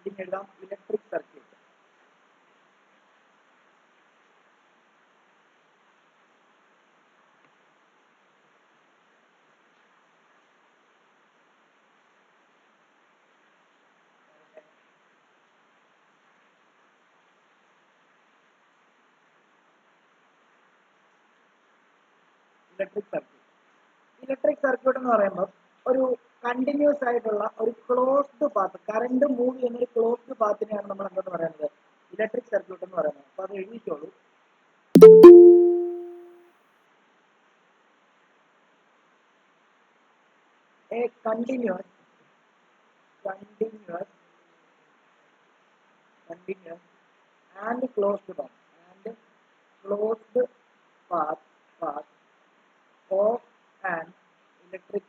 Heading എഴുതാം electric circuit. Electric circuit എന്ന് പറയുമ്പോൾ ഒരു കണ്ടിന്യൂസ് ആയിട്ടുള്ള ഒരു ക്ലോസ്ഡ് പാത്ത്, കറണ്ട് മൂവ് ചെയ്യുന്ന ഒരു ക്ലോസ്ഡ് പാത്തിനെയാണ് നമ്മൾ എന്തെന്ന് പറയുന്നത്, ഇലക്ട്രിക് സർക്യൂട്ട് എന്ന് പറയുന്നത്. അപ്പൊ അത് എഴുതിക്കോളൂ. A continuous and closed path of an electric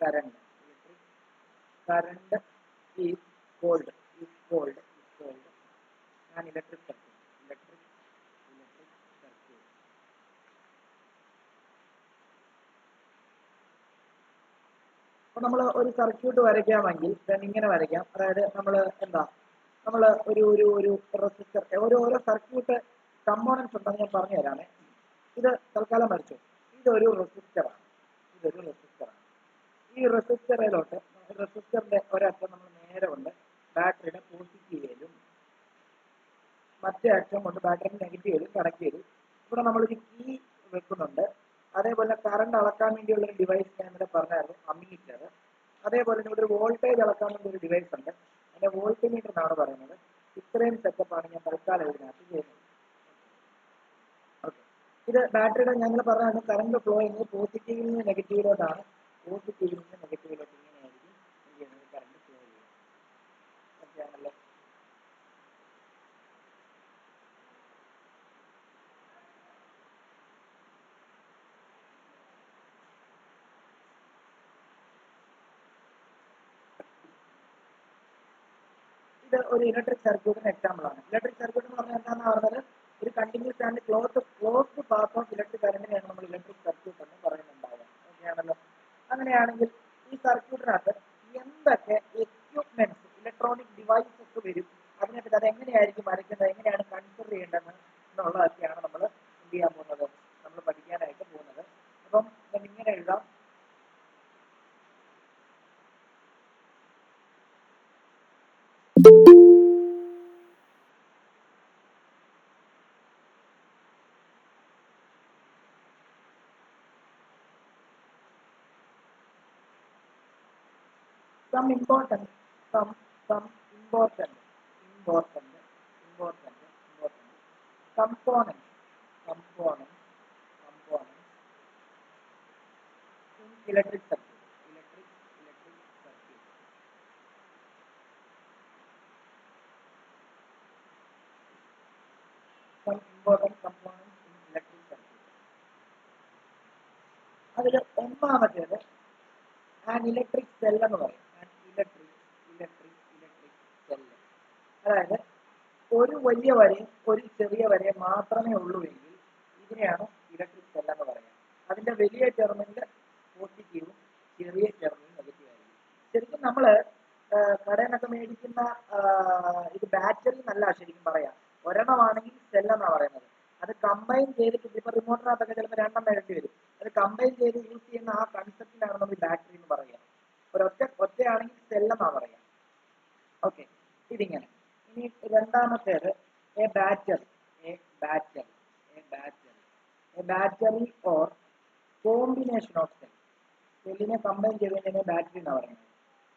current is called an electric circuit. അപ്പൊ നമ്മൾ ഒരു സർക്യൂട്ട് വരയ്ക്കാമെങ്കിൽ ഇങ്ങനെ വരയ്ക്കാം. അതായത് നമ്മൾ ഒരു റെസിസ്റ്റർ, ഓരോ സർക്യൂട്ട് കമ്പോണൻസ് ഉണ്ടെന്ന് ഞാൻ പറഞ്ഞു തരാമേ. ഇത് തൽക്കാലം വരച്ചു. ഇതൊരു റെസിസ്റ്ററാണ്. ഈ റെസിസ്റ്ററിന്റെ ഒരറ്റം നമ്മൾ നേരെ കൊണ്ട് ബാറ്ററിയുടെ പോസിറ്റീവിലും മറ്റേ അറ്റം കൊണ്ട് ബാറ്ററിയുടെ നെഗറ്റീവിലും കണക്ട് ചെയ്തു. ഇവിടെ നമ്മളൊരു കീ വെക്കുന്നുണ്ട്. അതേപോലെ കറണ്ട് അളക്കാൻ വേണ്ടിയുള്ള ഒരു ഡിവൈസ് ഞാൻ ഇവിടെ പറഞ്ഞായിരുന്നു, അമ്മീറ്റർ. അതേപോലെ ഇവിടെ ഒരു വോൾട്ടേജ് അളക്കാൻ വേണ്ടി ഒരു ഡിവൈസ് ഉണ്ട്, അതിന്റെ വോൾട്ട്മീറ്റർ എന്നാണ് പറയുന്നത്. ഇത്രയും സെറ്റപ്പാണ് ഞാൻ തൽക്കാലം ഇതിനകത്ത് ചെയ്യുന്നത്. ഓക്കെ, ഇത് ബാറ്ററിയുടെ ഞങ്ങൾ പറഞ്ഞായിരുന്നു കറണ്ട് ഫ്ലോ ചെയ്യുന്നത് പോസിറ്റീവിൽ നിന്ന് നെഗറ്റീവിലോട്ടാണ്. പോസിറ്റീവിൽ നിന്ന് നെഗറ്റീവിലോട്ട് ഇങ്ങനെയായിരിക്കും കറണ്ട് ഫ്ലോ ചെയ്യുന്നത്. ഓക്കെ ആണല്ലോ. ഇത് ഒരു ഇലക്ട്രിക് സർക്യൂട്ടിന് എക്സാമ്പിൾ ആണ്. ഇലക്ട്രിക് സർക്യൂട്ട് എന്ന് പറഞ്ഞാൽ എന്താണെന്ന് പറഞ്ഞാൽ ഒരു continuous and closed path of electric കറന്റിനെയാണ് നമ്മൾ ഇലക്ട്രിക് സർക്യൂട്ട് എന്ന് പറയുന്നുണ്ടാവുക. ഓക്കെയാണല്ലോ. അങ്ങനെയാണെങ്കിൽ ഈ സർക്യൂട്ടിനകത്ത് എന്തൊക്കെ എക്യുപ്മെന്റ്സ്, ഇലക്ട്രോണിക് ഡിവൈസസ് വരും, അതിനെപ്പറ്റി അത് എങ്ങനെയായിരിക്കും വരയ്ക്കുന്നത്, എങ്ങനെയാണ് കൺസിഡർ ചെയ്യേണ്ടത് എന്നുള്ളതൊക്കെയാണ് നമ്മൾ എന്ത് ചെയ്യാൻ പോകുന്നത്, നമ്മൾ പഠിക്കാനായിട്ട് പോകുന്നത്. അപ്പം ഞാൻ ഇങ്ങനെ എഴുതാം. Some important components in electric circuit. Some important components in electric circuit. അതിൽ ഒന്നാമത്തേത് ആൻ ഇലക്ട്രിക് സെൽ എന്ന് പറയും. ഇലക്ട്രിക് സെൽ, അതായത് ഒരു വലിയ വരയും ഒരു ചെറിയ വരയും മാത്രമേ ഉള്ളൂ എങ്കിൽ ഇതിനെയാണ് ഇലക്ട്രിക് സെൽ എന്ന് പറയുന്നത്. അതിന്റെ വലിയ ടെർമിനൽ പോസിറ്റീവും ചെറിയ ടെർമിനൽ നെഗറ്റീവ് ആയിരിക്കും. ശരിക്കും നമ്മൾ കടയിൽ നിന്നൊക്കെ മേടിക്കുന്ന ഇത് ബാറ്ററി എന്നല്ല ശരിക്കും പറയാം. ഒരെണ്ണമാണെങ്കിൽ സെൽ എന്നാണ് പറയുന്നത്. അത് കമ്പൈൻ ചെയ്തിട്ട് ഇപ്പൊ റിമോട്ടിനകത്തൊക്കെ ചിലപ്പോൾ രണ്ടെണ്ണം വേണ്ടി വരും. അത് കമ്പൈൻ ചെയ്ത് യൂസ് ചെയ്യുന്ന ആ കൺസെപ്റ്റിനാണ് നമ്മൾ ബാറ്ററി എന്ന് പറയുക. ഒറ്റയാണെങ്കിൽ സെൽ എന്നാണ് പറയാം. ഓക്കെ, ഇതിങ്ങനെ. ഇനി രണ്ടാമത്തേത് A battery or combination of cell. സെല്ലിനെ കമ്പൈൻ ചെയ്തതിനെ ബാറ്ററി എന്നാണ് പറയുന്നത്.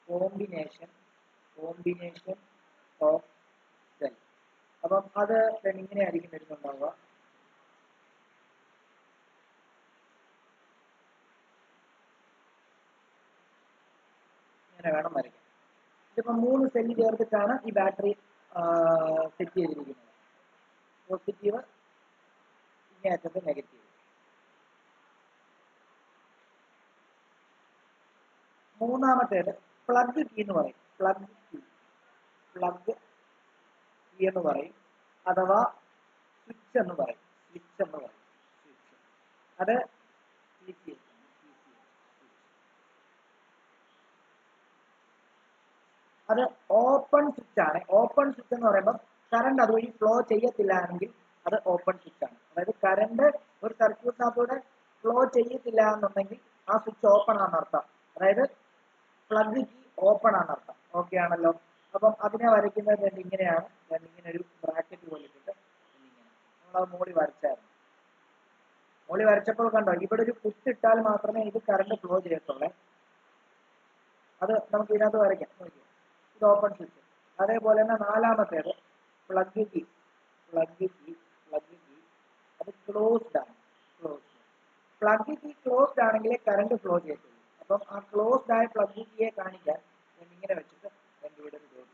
Combination of cell. അപ്പം അത് ഇങ്ങനെയായിരിക്കും വരുന്നുണ്ടാവുക. ഇങ്ങനെ വേണം വരയ്ക്കാൻ. ഇതിപ്പോ 3 സെല്ല് ചേർത്തിട്ടാണ് ഈ ബാറ്ററി സെറ്റ് ചെയ്തിരിക്കുന്നത്. പോസിറ്റീവ്, ഇങ്ങേയറ്റത്ത് നെഗറ്റീവ്. മൂന്നാമത്തേത് പ്ലഗ് കീ എന്ന് പറയും. പ്ലഗ് കീ എന്ന് പറയും, അഥവാ സ്വിച്ച് എന്ന് പറയും. അത് അത് ഓപ്പൺ സ്വിച്ച് ആണ്. ഓപ്പൺ സ്വിച്ച് എന്ന് പറയുമ്പോൾ കറണ്ട് അതുവഴി ഫ്ലോ ചെയ്യത്തില്ല എങ്കിൽ അത് ഓപ്പൺ സ്വിച്ച് ആണ്. അതായത് കറണ്ട് ഒരു സർക്യൂട്ടിനകത്തൂടെ ഫ്ലോ ചെയ്യത്തില്ല എന്നുണ്ടെങ്കിൽ ആ സ്വിച്ച് ഓപ്പൺ ആണെന്നർത്ഥം. അതായത് പ്ലഗ് കീ ഓപ്പൺ ആണെന്നർത്ഥം. ഓക്കെ ആണല്ലോ. അപ്പം അതിനെ വരയ്ക്കുന്നത് ഇങ്ങനെയാണ്. ഇങ്ങനെ ഒരു ബ്രാക്കറ്റ് പോലെ ഇട്ടിട്ട് ഇങ്ങനെ നമ്മളത് മോളി വരച്ചായിരുന്നു. മോളി വരച്ചപ്പോൾ കണ്ടോ, ഇവിടെ ഒരു കുത്തിട്ടാൽ മാത്രമേ ഇത് കറണ്ട് ഫ്ലോ ചെയ്യത്തുള്ളേ. അത് നമുക്ക് ഇതിനകത്ത് വരയ്ക്കാം. നോക്കിയോ, ഇത് ഓപ്പൺ സ്വിച്ച്. അതേപോലെ തന്നെ നാലാമത്തേത് plug key. Plug key plug key അത് ക്ലോസ്ഡ് ആണ്. ക്ലോസ്ഡ്. പ്ലഗ് കീ ക്ലോസ്ഡ് ആണെങ്കിലേ കറണ്ട് ഫ്ലോ ചെയ്യത്തുള്ളൂ. അപ്പം ആ ക്ലോസ്ഡ് ആയ പ്ലഗ് കീയെ കാണിക്കാൻ ഞാൻ ഇങ്ങനെ വെച്ചിട്ട് ഇവിടെ ഒരു ഡോട്ട്.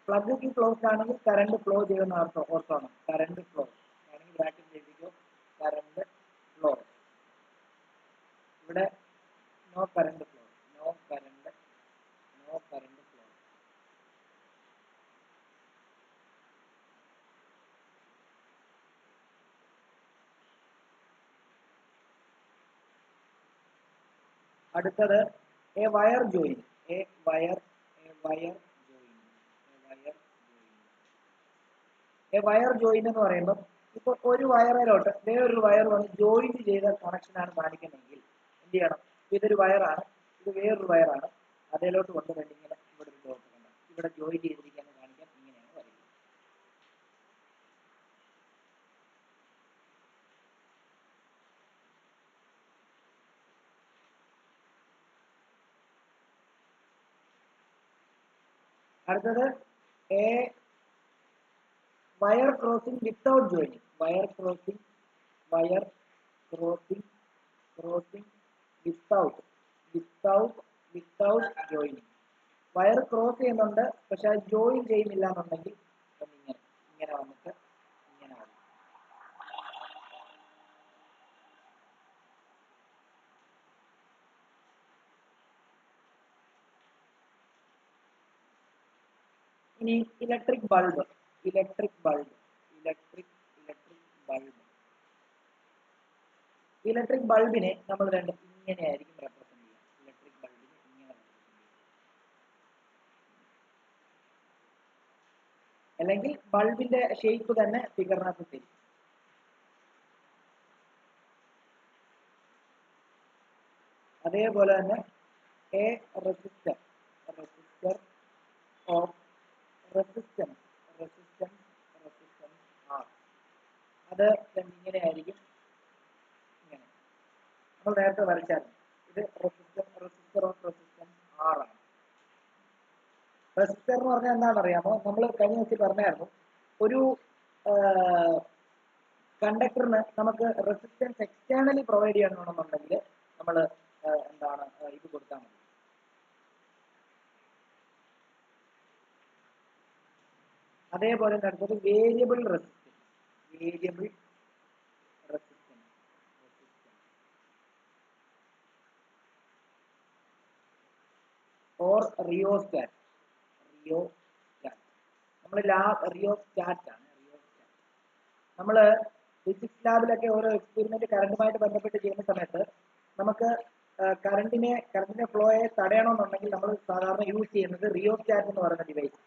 പ്ലഗ് കീ ക്ലോസ്ഡ് ആണെങ്കിൽ കറണ്ട് ഫ്ലോ ചെയ്യുന്ന അർത്ഥം ഓർത്തോണം. കറണ്ട് ഫ്ലോ ആണെങ്കിൽ ബ്രാക്കറ്റ് എഴുതിക്കോ, കറണ്ട് ഫ്ലോ. ഇവിടെ no current flow, no current flow. അടുത്തത് a wire join. A wire join. A wire join എന്ന് പറയുമ്പോൾ ഇപ്പൊ ഒരു വയറിലോട്ട് വേറൊരു വയർ വന്ന് ജോയിൻ ചെയ്ത കണക്ഷനാണ് കാണിക്കുന്നതെങ്കിൽ എന്ത് ചെയ്യണം? ഇതൊരു വയറാണ്, ഇത് വേറൊരു വയറാണ്. അതേലോട്ട് കൊണ്ടുവന്നിട്ട് ഇങ്ങനെ ഇവിടെ ഒരു ഡോട്ട് കണ്ട ഇവിടെ ജോയിൻ ചെയ്തിരിക്കാന്ന് കാണിക്കാൻ ഇങ്ങനെയാണ് വരയ്ക്കുന്നത്. അടുത്തത് a wire crossing without joining. Wire crossing without joining. Wire cross ചെയ്യുന്നുണ്ട്, പക്ഷെ അത് ജോയിൻ ചെയ്യുന്നില്ല എന്നുണ്ടെങ്കിൽ ഇങ്ങനെ ഇങ്ങനെ വന്നിട്ട് ഇങ്ങനെ വരും. ഇനി ഇലക്ട്രിക് ബൾബ്. ഇലക്ട്രിക് ബൾബിനെ നമ്മൾ രണ്ട് ഇങ്ങനെയായിരിക്കും റെപ്രസെന്റ് ചെയ്യുക. ഇലക്ട്രിക് ബൾബിനെ ഇങ്ങനെ അല്ലെങ്കിൽ ബൾബിന്റെ ഷേപ്പ് തന്നെ ഫിഗറിനകത്ത് തരും. അതേപോലെ തന്നെ a resistor of resistance R. അത് ഇങ്ങനെ ആയിരിക്കും. ഇങ്ങനെ നമ്മൾ നേരത്തെ വരച്ചായിരുന്നു. ഇത് റെസിസ്റ്റർ ഓഫ് റെസിസ്റ്റൻസ് ആർ ആണ്. റെസിസ്റ്റർ എന്ന് പറഞ്ഞാൽ എന്താണെന്ന് അറിയാമോ? നമ്മൾ കഴിഞ്ഞ ദിവസം പറഞ്ഞായിരുന്നു, ഒരു കണ്ടക്ടറിന് നമുക്ക് റെസിസ്റ്റൻസ് എക്സ്റ്റേണലി പ്രൊവൈഡ് ചെയ്യണമെന്നുണ്ടെങ്കിൽ നമ്മൾ എന്താണ് ഇത് കൊടുത്താൽ മതി. അതേപോലെ അടുത്തത് വേരിയബിൾ റെസിസ്റ്റൻസ് ഓർ റിയോസ്റ്റാറ്റ്. നമ്മൾ റിയോസ്റ്റാറ്റ് ആണ്. നമ്മൾ ഫിസിക്സ് ലാബിലൊക്കെ ഓരോ എക്സ്പെരിമെന്റ് കറണ്ടുമായിട്ട് ബന്ധപ്പെട്ട് ചെയ്യുന്ന സമയത്ത് നമുക്ക് കറണ്ടിന്റെ ഫ്ലോയെ തടയണമെന്നുണ്ടെങ്കിൽ നമ്മൾ സാധാരണ യൂസ് ചെയ്യുന്നത് റിയോസ്റ്റാറ്റ് എന്ന് പറയുന്ന ഡിവൈസ്.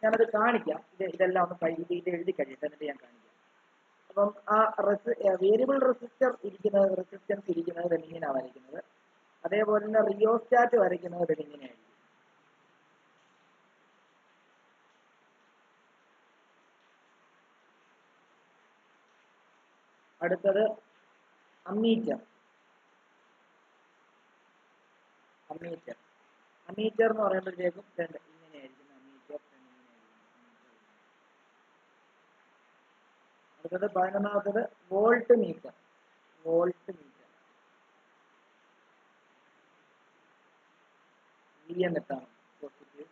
ഞാനത് കാണിക്കാം. ഇതെല്ലാം ഒന്ന് ഇത് എഴുതി കഴിയട്ടെ, എന്നിട്ട് ഞാൻ കാണിക്കാം. അപ്പം ആ വേരിയബിൾ റെസിസ്റ്റൻസ് ഇരിക്കുന്നത് ഇങ്ങനെയാണ് വരയ്ക്കുന്നത്. അതേപോലെ തന്നെ റിയോസ്റ്റാറ്റ് വരയ്ക്കുന്നത് ഇങ്ങനെയായിരിക്കും. അടുത്തത് അമ്മീറ്റർ എന്ന് പറയുമ്പോഴത്തേക്കും ഇങ്ങനെയായിരിക്കും അമ്മീറ്റർ. അടുത്തത് 11ാമത്തത് വോൾട്ട് മീറ്റർ. വി എന്നിട്ടാണ് പോസിറ്റീവ്.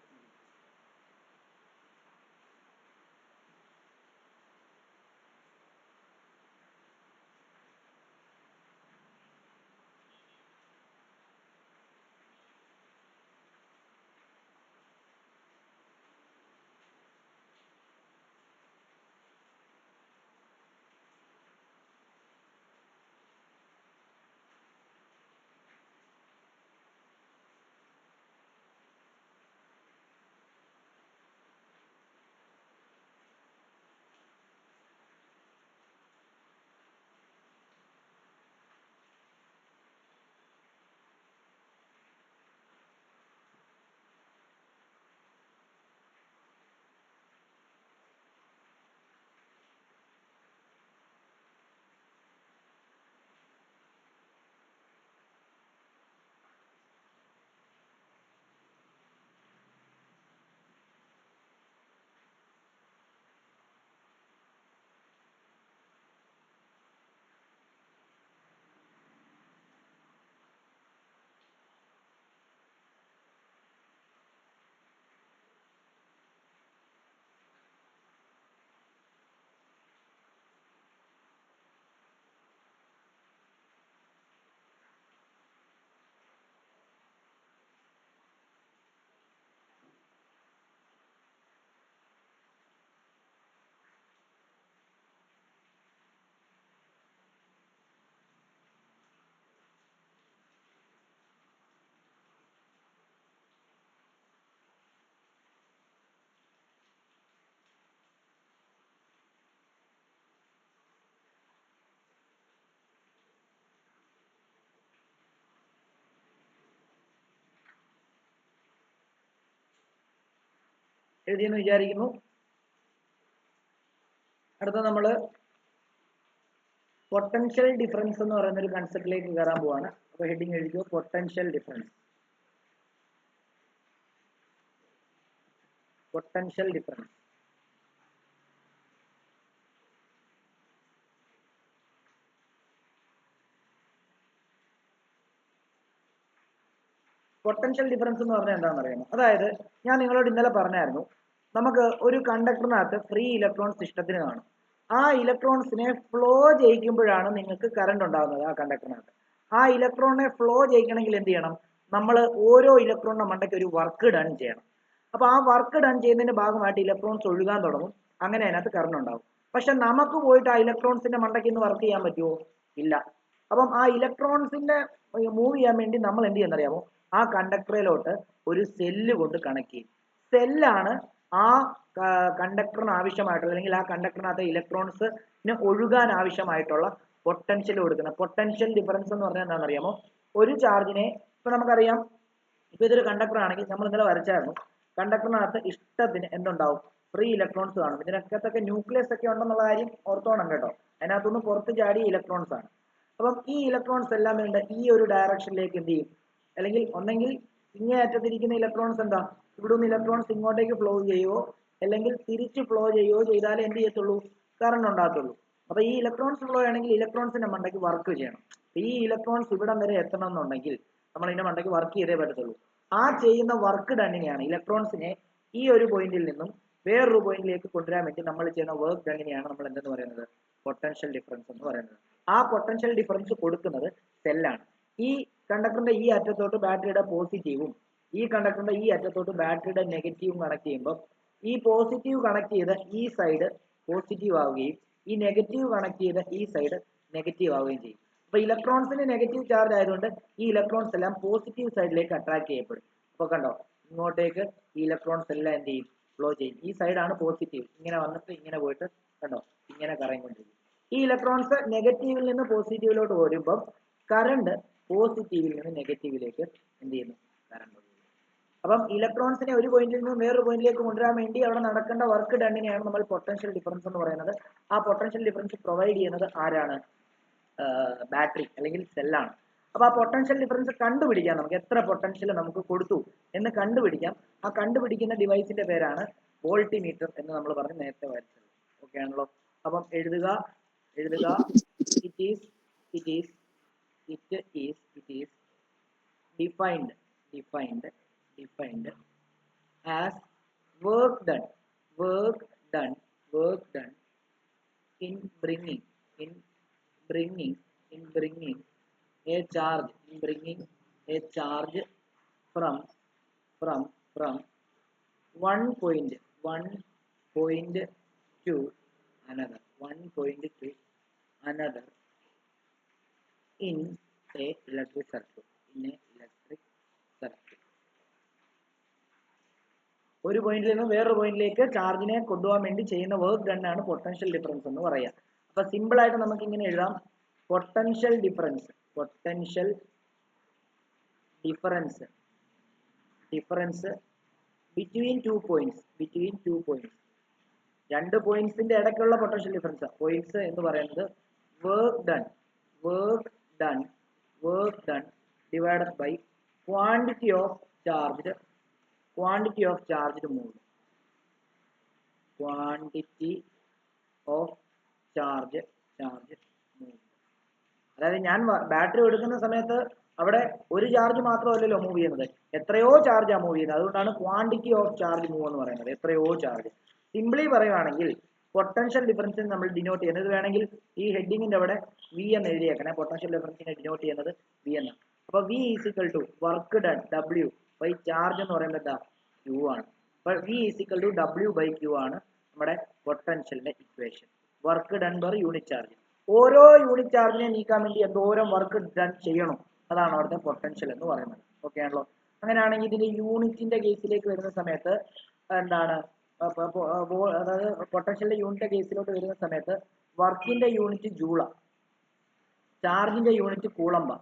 എഴുതിയെന്ന് വിചാരിക്കുന്നു. അടുത്ത നമ്മൾ പൊട്ടൻഷ്യൽ ഡിഫറൻസ് എന്ന് പറയുന്ന ഒരു കൺസെപ്റ്റിലേക്ക് കയറാൻ പോവാണ്. അപ്പോൾ ഹെഡിങ് എഴുതിയോ, potential difference. Potential difference. Potential difference എന്ന് പറഞ്ഞാൽ എന്താണെന്ന് അറിയാമോ? അതായത് ഞാൻ നിങ്ങളോട് ഇന്നലെ പറഞ്ഞായിരുന്നു, നമുക്ക് ഒരു കണ്ടക്ടറിനകത്ത് ഫ്രീ ഇലക്ട്രോൺ സിസ്റ്റത്തിന് കാണും. ആ ഇലക്ട്രോൺസിനെ ഫ്ലോ ചെയ്യിക്കുമ്പോഴാണ് നിങ്ങൾക്ക് കറണ്ട് ഉണ്ടാകുന്നത് ആ കണ്ടക്ടറിനകത്ത്. ആ ഇലക്ട്രോണിനെ ഫ്ലോ ചെയ്യിക്കണമെങ്കിൽ എന്ത് ചെയ്യണം? നമ്മൾ ഓരോ ഇലക്ട്രോണിന്റെ മണ്ടയ്ക്ക് ഒരു വർക്ക് ഡൺ ചെയ്യണം. അപ്പോൾ ആ വർക്ക് ഡൺ ചെയ്യുന്നതിന്റെ ഭാഗമായിട്ട് ഇലക്ട്രോൺസ് ഒഴുകാൻ തുടങ്ങും. അങ്ങനെ അതിനകത്ത് കറണ്ട് ഉണ്ടാകും. പക്ഷെ നമുക്ക് പോയിട്ട് ആ ഇലക്ട്രോൺസിന്റെ മണ്ടയ്ക്ക് ഇന്ന് വർക്ക് ചെയ്യാൻ പറ്റുമോ? ഇല്ല. അപ്പം ആ ഇലക്ട്രോൺസിന്റെ മൂവ് ചെയ്യാൻ വേണ്ടി നമ്മൾ എന്ത് ചെയ്യുന്നറിയാമോ? ആ കണ്ടക്ടറിലോട്ട് ഒരു സെല്ല് കൊണ്ട് കണക്ട് ചെയ്യും. സെല്ലാണ് ആ കണ്ടക്ടറിന് ആവശ്യമായിട്ടുള്ള, അല്ലെങ്കിൽ ആ കണ്ടക്ടറിനകത്ത് ഇലക്ട്രോൺസിന് ഒഴുകാൻ ആവശ്യമായിട്ടുള്ള പൊട്ടൻഷ്യൽ കൊടുക്കുന്നത്. പൊട്ടൻഷ്യൽ ഡിഫറൻസ് എന്ന് പറഞ്ഞാൽ എന്താണെന്നറിയാമോ? ഒരു ചാർജിനെ, ഇപ്പൊ നമുക്കറിയാം, ഇപ്പൊ ഇതൊരു കണ്ടക്ടർ ആണെങ്കിൽ നമ്മൾ ഇന്നലെ വരച്ചായിരുന്നു, കണ്ടക്ടറിനകത്ത് ഇഷ്ടത്തിന് എന്തുണ്ടാവും? ഫ്രീ ഇലക്ട്രോൺസ് കാണും. ഇതിനകത്തൊക്കെ ന്യൂക്ലിയസ് ഒക്കെ ഉണ്ടെന്നുള്ള കാര്യം ഓർത്തോണം കേട്ടോ. അതിനകത്തുനിന്ന് പുറത്ത് ചാടിയ ഇലക്ട്രോൺസ് ആണ്. അപ്പം ഈ ഇലക്ട്രോൺസ് എല്ലാം വേണ്ട ഈ ഒരു ഡയറക്ഷനിലേക്ക് എന്ത് ചെയ്യും? അല്ലെങ്കിൽ ഒന്നെങ്കിൽ ഇങ്ങേ അറ്റത്തിരിക്കുന്ന ഇലക്ട്രോൺസ് എന്താ, ഇവിടുന്ന് ഇലക്ട്രോൺസ് ഇങ്ങോട്ടേക്ക് ഫ്ലോ ചെയ്യുവോ, അല്ലെങ്കിൽ തിരിച്ച് ഫ്ലോ ചെയ്യുവോ ചെയ്താലേ എന്ത് ചെയ്യത്തുള്ളൂ? കറണ്ട് ഉണ്ടാകത്തുള്ളൂ. അപ്പൊ ഈ ഇലക്ട്രോൺസ് ഫ്ലോ ആണെങ്കിൽ ഇലക്ട്രോൺസിന്റെ മണ്ടയ്ക്ക് വർക്ക് ചെയ്യണം. ഈ ഇലക്ട്രോൺസ് ഇവിടം വരെ എത്തണം എന്നുണ്ടെങ്കിൽ നമ്മൾ ഇതിന്റെ മണ്ടയ്ക്ക് വർക്ക് ചെയ്തേ പറ്റത്തുള്ളൂ. ആ ചെയ്യുന്ന വർക്ക് ഡണ്ണിനെയാണ്, ഇലക്ട്രോൺസിനെ ഈ ഒരു പോയിന്റിൽ നിന്നും വേറൊരു പോയിന്റിലേക്ക് കൊണ്ടുവരാൻ വേണ്ടി നമ്മൾ ചെയ്യുന്ന വർക്ക് ഡണ്ണിനെയാണ് നമ്മൾ എന്തെന്ന് പറയുന്നത്? പൊട്ടൻഷ്യൽ ഡിഫറൻസ് എന്ന് പറയുന്നത്. ആ പൊട്ടൻഷ്യൽ ഡിഫറൻസ് കൊടുക്കുന്നത് സെല്ലാണ്. ഈ കണ്ടക്ടറിന്റെ ഈ അറ്റത്തോട്ട് ബാറ്ററിയുടെ പോസിറ്റീവും ഈ കണ്ടക്ടറിന്റെ ഈ അറ്റത്തോട്ട് ബാറ്ററിയുടെ നെഗറ്റീവും കണക്ട് ചെയ്യുമ്പോൾ ഈ പോസിറ്റീവ് കണക്ട് ചെയ്ത ഈ സൈഡ് പോസിറ്റീവ് ആവുകയും ഈ നെഗറ്റീവ് കണക്ട് ചെയ്ത ഈ സൈഡ് നെഗറ്റീവ് ആവുകയും ചെയ്യും. അപ്പൊ ഇലക്ട്രോൺസിന് നെഗറ്റീവ് ചാർജ് ആയതുകൊണ്ട് ഈ ഇലക്ട്രോൺസ് എല്ലാം പോസിറ്റീവ് സൈഡിലേക്ക് അട്രാക്ട് ചെയ്യപ്പെടും. അപ്പൊ കണ്ടോ, ഇങ്ങോട്ടേക്ക് ഈ ഇലക്ട്രോൺസ് എല്ലാം എന്ത് ചെയ്യും? ഫ്ലോ ചെയ്യും. ഈ സൈഡാണ് പോസിറ്റീവ്, ഇങ്ങനെ വന്നിട്ട് ഇങ്ങനെ പോയിട്ട് കണ്ടോ ഇങ്ങനെ കറങ്ങിക്കൊണ്ടിരിക്കും. ഈ ഇലക്ട്രോൺസ് നെഗറ്റീവിൽ നിന്ന് പോസിറ്റീവിലോട്ട് വരുമ്പം കറണ്ട് പോസിറ്റീവിൽ നിന്ന് നെഗറ്റീവിലേക്ക് എന്ത് ചെയ്യുന്നു? കറണ്ട്. അപ്പം ഇലക്ട്രോൺസിനെ ഒരു പോയിന്റിൽ നിന്ന് വേറൊരു പോയിന്റിലേക്ക് കൊണ്ടുവരാൻ വേണ്ടി അവിടെ നടക്കേണ്ട വർക്ക് ഡണ്ണിനെയാണ് നമ്മൾ പൊട്ടൻഷ്യൽ ഡിഫറൻസ് എന്ന് പറയുന്നത്. ആ പൊട്ടൻഷ്യൽ ഡിഫറൻസ് പ്രൊവൈഡ് ചെയ്യുന്നത് ആരാണ്? ബാറ്ററി അല്ലെങ്കിൽ സെല്ലാണ്. അപ്പൊ ആ പൊട്ടൻഷ്യൽ ഡിഫറൻസ് കണ്ടുപിടിക്കാം. നമുക്ക് എത്ര പൊട്ടൻഷ്യൽ നമുക്ക് കൊടുത്തു എന്ന് കണ്ടുപിടിക്കാം. ആ കണ്ടുപിടിക്കുന്ന ഡിവൈസിന്റെ പേരാണ് വോൾട്ടിമീറ്റർ എന്ന് നമ്മൾ പറഞ്ഞ് നേരത്തെ വരച്ചത്. ഓക്കെ ആണല്ലോ? അപ്പം എഴുതുക it is defined as work done in bringing a charge from one point to another in a electric circuit. ഒരു പോയിന്റിൽ നിന്ന് വേറൊരു പോയിന്റിലേക്ക് ചാർജിനെ കൊണ്ടുപോകാൻ വേണ്ടി ചെയ്യുന്ന വർക്ക് ഡൺ ആണ് പൊട്ടൻഷ്യൽ ഡിഫറൻസ് എന്ന് പറയാം. അപ്പൊ സിമ്പിൾ ആയിട്ട് നമുക്ക് ഇങ്ങനെ എഴുതാം: potential difference between two points. രണ്ട് പോയിന്റ്സിന്റെ ഇടയ്ക്കുള്ള പൊട്ടൻഷ്യൽ ഡിഫറൻസ്. പോയിന്റ്സ് എന്ന് പറയുന്നത് work done divided by quantity of charged move. അതായത് ഞാൻ ബാറ്ററി എടുക്കുന്ന സമയത്ത് അവിടെ ഒരു ചാർജ് മാത്രമല്ലല്ലോ മൂവ് ചെയ്യുന്നത്, എത്രയോ ചാർജാണ് മൂവ് ചെയ്യുന്നത്. അതുകൊണ്ടാണ് ക്വാണ്ടിറ്റി ഓഫ് ചാർജ് മൂവ് എന്ന് പറയുന്നത്, എത്രയോ ചാർജ്. സിംപ്ലി പറയുവാണെങ്കിൽ പൊട്ടൻഷ്യൽ ഡിഫറൻസിന് നമ്മൾ ഡിനോട്ട് ചെയ്യുന്നത്, വേണമെങ്കിൽ ഈ ഹെഡിങ്ങിന്റെ അവിടെ വി എന്ന് എഴുതിയേക്കണേ. പൊട്ടൻഷ്യൽ ഡിഫറൻസിനെ ഡിനോട്ട് ചെയ്യുന്നത് വി എന്നാണ്. അപ്പൊ V is equal to work done W by charge എന്ന് പറയുമ്പോൾ എന്താ? ക്യൂ ആണ്. അപ്പൊ V is equal to W by Q ആണ് നമ്മുടെ പൊട്ടൻഷ്യലിന്റെ equation. Work done per unit charge. ഓരോ യൂണിറ്റ് ചാർജിനെ നീക്കാൻ വേണ്ടി എന്തോരം വർക്ക് ഡൺ ചെയ്യണം, അതാണ് അവിടുത്തെ പൊട്ടൻഷ്യൽ എന്ന് പറയുന്നത്. ഓക്കെ ആണല്ലോ? അങ്ങനെയാണെങ്കിൽ ഇതിന്റെ യൂണിറ്റിന്റെ കേസിലേക്ക് വരുന്ന സമയത്ത് എന്താണ്? അതായത് പൊട്ടൻഷ്യലിന്റെ യൂണിറ്റ് കേസിലോട്ട് വരുന്ന സമയത്ത് വർക്കിന്റെ യൂണിറ്റ് ജൂള, ചാർജിന്റെ യൂണിറ്റ് കൂളംബ.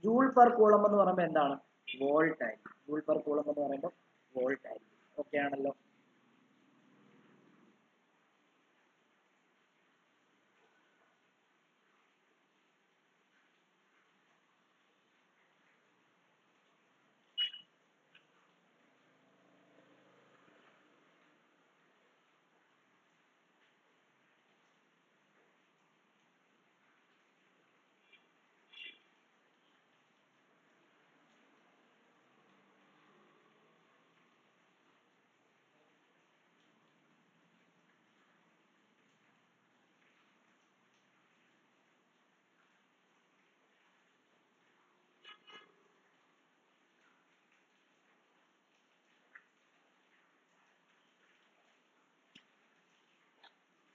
ജൂൾ പെർ കൂളംബ് എന്ന് പറയുമ്പോൾ എന്താണ്? വോൾട്ട് ആയിരിക്കും. ജൂൾ പെർ കൂളംബ് എന്ന് പറയുമ്പോൾ വോൾട്ട് ആയിരിക്കും. ഓക്കെ ആണല്ലോ.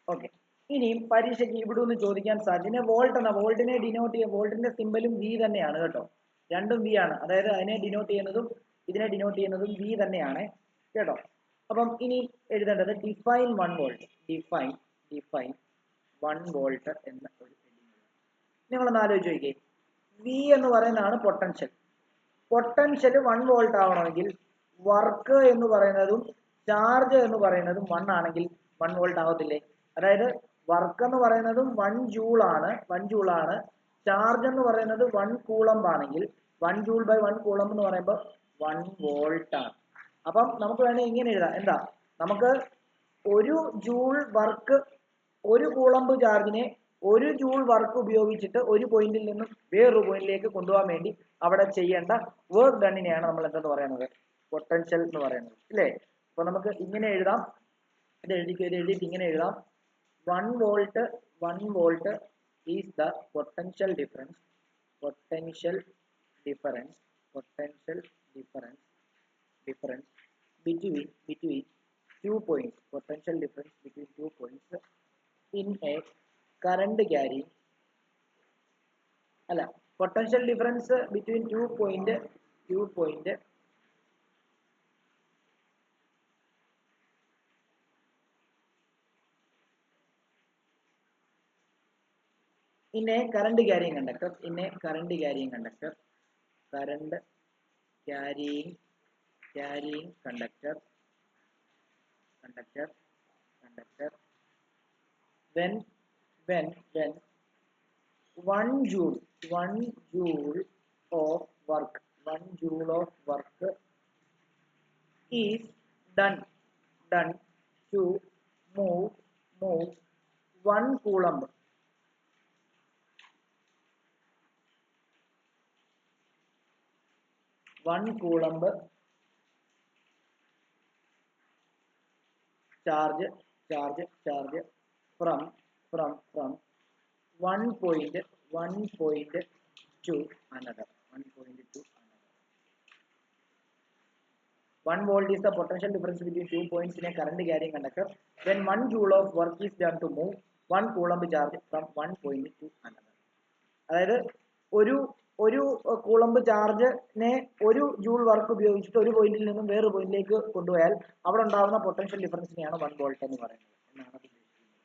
ഓക്കെ, ഇനിയും പരീക്ഷയ്ക്ക് ഇവിടെ ഒന്ന് ചോദിക്കാൻ സാധ്യത വോൾട്ട് എന്ന വോൾട്ടിനെ ഡിനോട്ട് ചെയ്യുക, വോൾട്ടിന്റെ സിമ്പലും വി തന്നെയാണ് കേട്ടോ, രണ്ടും വി ആണ്. അതായത് അതിനെ ഡിനോട്ട് ചെയ്യുന്നതും ഇതിനെ ഡിനോട്ട് ചെയ്യുന്നതും വി തന്നെയാണ് കേട്ടോ. അപ്പം ഇനി എഴുതേണ്ടത് ഡിഫൈൻ 1 വോൾട്ട്, ഡിഫൈൻ 1 വോൾട്ട് എന്ന ഒരു നിങ്ങളൊന്ന് ആലോചിച്ച് നോക്കിയേ. വി എന്ന് പറയുന്നതാണ് പൊട്ടൻഷ്യൽ. പൊട്ടൻഷ്യൽ 1 വോൾട്ട് ആവണമെങ്കിൽ വർക്ക് എന്ന് പറയുന്നതും ചാർജ് എന്ന് പറയുന്നതും 1 ആണെങ്കിൽ 1 വോൾട്ട് ആവത്തില്ലേ? അതായത് വർക്ക് എന്ന് പറയുന്നതും 1 ജൂൾ ആണ്, 1 ജൂൾ ആണ്. ചാർജ് എന്ന് പറയുന്നത് 1 കൂളംബ് ആണെങ്കിൽ 1 ജൂൾ ബൈ 1 കൂളംബ് എന്ന് പറയുമ്പോൾ 1 വോൾട്ട് ആണ്. അപ്പം നമുക്ക് വേണമെങ്കിൽ ഇങ്ങനെ എഴുതാം. എന്താ, നമുക്ക് ഒരു ജൂൾ വർക്ക്, ഒരു കൂളംബ് ചാർജിനെ ഒരു ജൂൾ വർക്ക് ഉപയോഗിച്ചിട്ട് ഒരു പോയിന്റിൽ നിന്നും വേറൊരു പോയിന്റിലേക്ക് കൊണ്ടുപോകാൻ വേണ്ടി അവിടെ ചെയ്യേണ്ട വർക്ക് ഡണ്ണിനെയാണ് നമ്മൾ എന്തെന്ന് പറയുന്നത്, പൊട്ടൻഷ്യൽ എന്ന് പറയുന്നത്, ഇല്ലേ? അപ്പൊ നമുക്ക് ഇങ്ങനെ എഴുതാം, ഇത് എഴുതിയിട്ട് ഇങ്ങനെ എഴുതാം. 1 volt is the potential difference between 2 points, potential difference between 2 points in a current carrying, അല്ല, potential difference between 2 point in a current carrying conductor, when 1 joule of work is done to move 1 coulomb charge from 1 point to another. 1 volt is the potential difference between 2 points in a current carrying conductor when 1 joule of work is done to move 1 coulomb charge from 1 point to another. അതായത് ഒരു Coulomb ചാർജിനെ ഒരു joule work ഉപയോഗിച്ചിട്ട് ഒരു പോയിന്റിൽ നിന്നും വേറൊരു പോയിന്റിലേക്ക് കൊണ്ടുപോയാൽ അവിടെ ഉണ്ടാകുന്ന പൊട്ടൻഷ്യൽ ഡിഫറൻസിനെയാണ് 1 വോൾട്ട് എന്ന് പറയുന്നത് എന്നാണ് ഉദ്ദേശിക്കുന്നത്.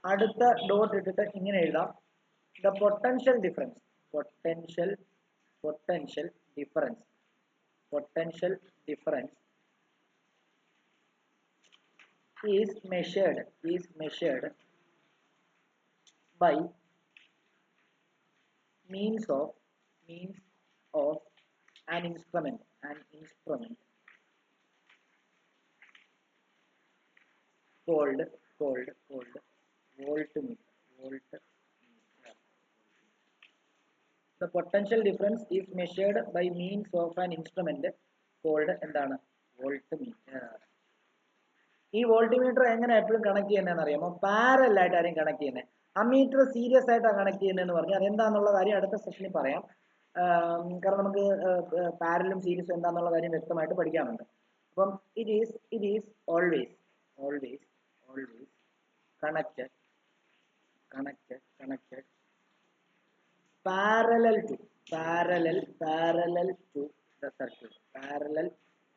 അടുത്ത ഡോട്ട് ഇട്ടിട്ട് ഇങ്ങനെ എഴുതാം. The potential difference is measured by means of an instrument called voltmeter. The potential difference is measured by means of an instrument called എന്താണ്, voltmeter. ഈ വോൾട്ട്മീറ്റർ എങ്ങനെ എപ്പോഴും കണക്ട് ചെയ്യുന്നതെന്ന് അറിയാമോ? പാരലൽ ആയിട്ടായിരിക്കും കണക്ട് ചെയ്യുന്നത്. അമ്മീറ്റർ സീരിയസ് ആയിട്ടാണ് കണക്ട് ചെയ്യുന്നതെന്ന് പറഞ്ഞാൽ അതെന്താണെന്നുള്ള കാര്യം അടുത്ത സെഷനിൽ പറയാം. കാരണം നമുക്ക് പാരലും സീരീസും എന്താണെന്നുള്ള കാര്യം വ്യക്തമായിട്ട് പഠിക്കാനുണ്ട്. അപ്പം it is always connected parallel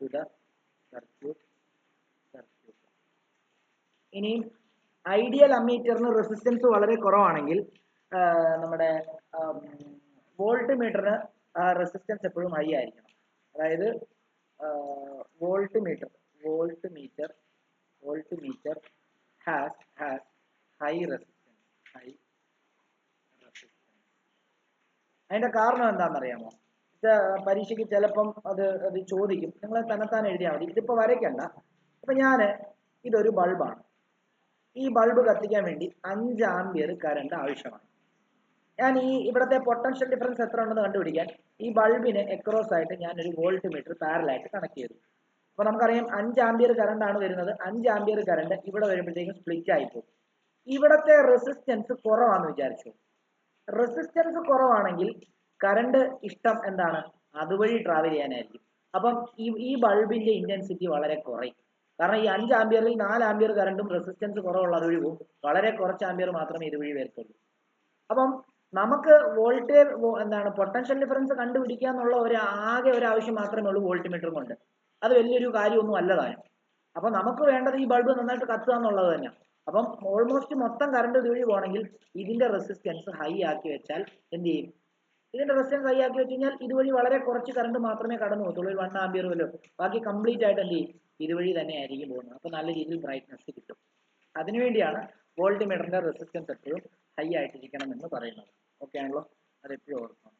to the circuit, ഇനി ഐഡിയൽ അമ്മീറ്ററിന് റെസിസ്റ്റൻസ് വളരെ കുറവാണെങ്കിൽ നമ്മുടെ വോൾട്ട് മീറ്ററിന് ആ റെസിസ്റ്റൻസ് എപ്പോഴും ഹൈ ആയിരിക്കണം. അതായത് volt meter has high resistance. അതിന്റെ കാരണം എന്താണെന്നറിയാമോ? പരീക്ഷയ്ക്ക് ചിലപ്പം അത് ചോദിക്കും. നിങ്ങൾ തന്നെത്താൻ എഴുതിയാൽ മതി. ഇതിപ്പോ വരയ്ക്കണ്ട. അപ്പൊ ഇതൊരു ബൾബാണ്. ഈ ബൾബ് കത്തിക്കാൻ വേണ്ടി 5 ആംപിയർ കറണ്ട് ആവശ്യമാണ്. ഞാൻ ഇവിടുത്തെ പൊട്ടൻഷ്യൽ ഡിഫറൻസ് എത്ര ഉണ്ടെന്ന് കണ്ടുപിടിക്കാൻ ഈ ബൾബിന് എക്രോസ് ആയിട്ട് ഞാൻ ഒരു വോൾട്ട് മീറ്റർ പാരലായിട്ട് കണക്ട് ചെയ്തു. അപ്പൊ നമുക്കറിയാം 5 ആംപിയർ കറണ്ട് ആണ് വരുന്നത്. 5 ആംപിയർ കറണ്ട് ഇവിടെ വരുമ്പോഴത്തേക്കും സ്പ്ലിറ്റ് ആയിപ്പോകും. ഇവിടത്തെ റെസിസ്റ്റൻസ് കുറവാന്ന് വിചാരിച്ചു. റെസിസ്റ്റൻസ് കുറവാണെങ്കിൽ കറണ്ട് ഇഷ്ടം എന്താണ്? അതുവഴി ട്രാവൽ ചെയ്യാനായിരിക്കും. അപ്പം ഈ ബൾബിന്റെ ഇന്റൻസിറ്റി വളരെ കുറയും. കാരണം ഈ 5 ആംപിയറിൽ 4 ആംപിയർ കറണ്ടും റെസിസ്റ്റൻസ് കുറവുള്ള അതുവഴി പോകും. വളരെ കുറച്ച് ആംപിയർ മാത്രമേ ഇതുവഴി വരത്തുള്ളൂ. അപ്പം നമുക്ക് പൊട്ടൻഷ്യൽ ഡിഫറൻസ് കണ്ടുപിടിക്കുക എന്നുള്ള ആകെ ഒരു ആവശ്യം മാത്രമേ ഉള്ളൂ വോൾട്ട് മീറ്റർ കൊണ്ട്. അത് വലിയൊരു കാര്യമൊന്നും അല്ലതാനും. അപ്പൊ നമുക്ക് വേണ്ടത് ഈ ബൾബ് നന്നായിട്ട് കത്തുക എന്നുള്ളത് തന്നെയാണ്. അപ്പം ഓൾമോസ്റ്റ് മൊത്തം കറണ്ട് ഇതുവഴി പോകണമെങ്കിൽ ഇതിന്റെ റെസിസ്റ്റൻസ് ഹൈ ആക്കി വെച്ചാൽ എന്ത് ചെയ്യും? ഇതിന്റെ റെസിസ്റ്റൻസ് ഹൈ ആക്കി വെച്ച് കഴിഞ്ഞാൽ ഇതുവഴി വളരെ കുറച്ച് കറണ്ട് മാത്രമേ കടന്നു പോകത്തുള്ളൂ. ഒരു 1 ആംപിയർ വല്ലോ. ബാക്കി കംപ്ലീറ്റ് ആയിട്ട് എന്ത് ചെയ്യും? ഇതുവഴി തന്നെ ആയിരിക്കും പോകുന്നത്. അപ്പൊ നല്ല രീതിയിൽ ബ്രൈറ്റ്നസ് കിട്ടും. അതിനുവേണ്ടിയാണ് വോൾട്ട് മീറ്ററിന്റെ റെസിസ്റ്റൻസ് എപ്പോഴും ഹൈ ആയിട്ടിരിക്കണം എന്ന് പറയുന്നത്. ഓക്കെ ആണല്ലോ? അതെപ്പോഴും ഓർക്കണം.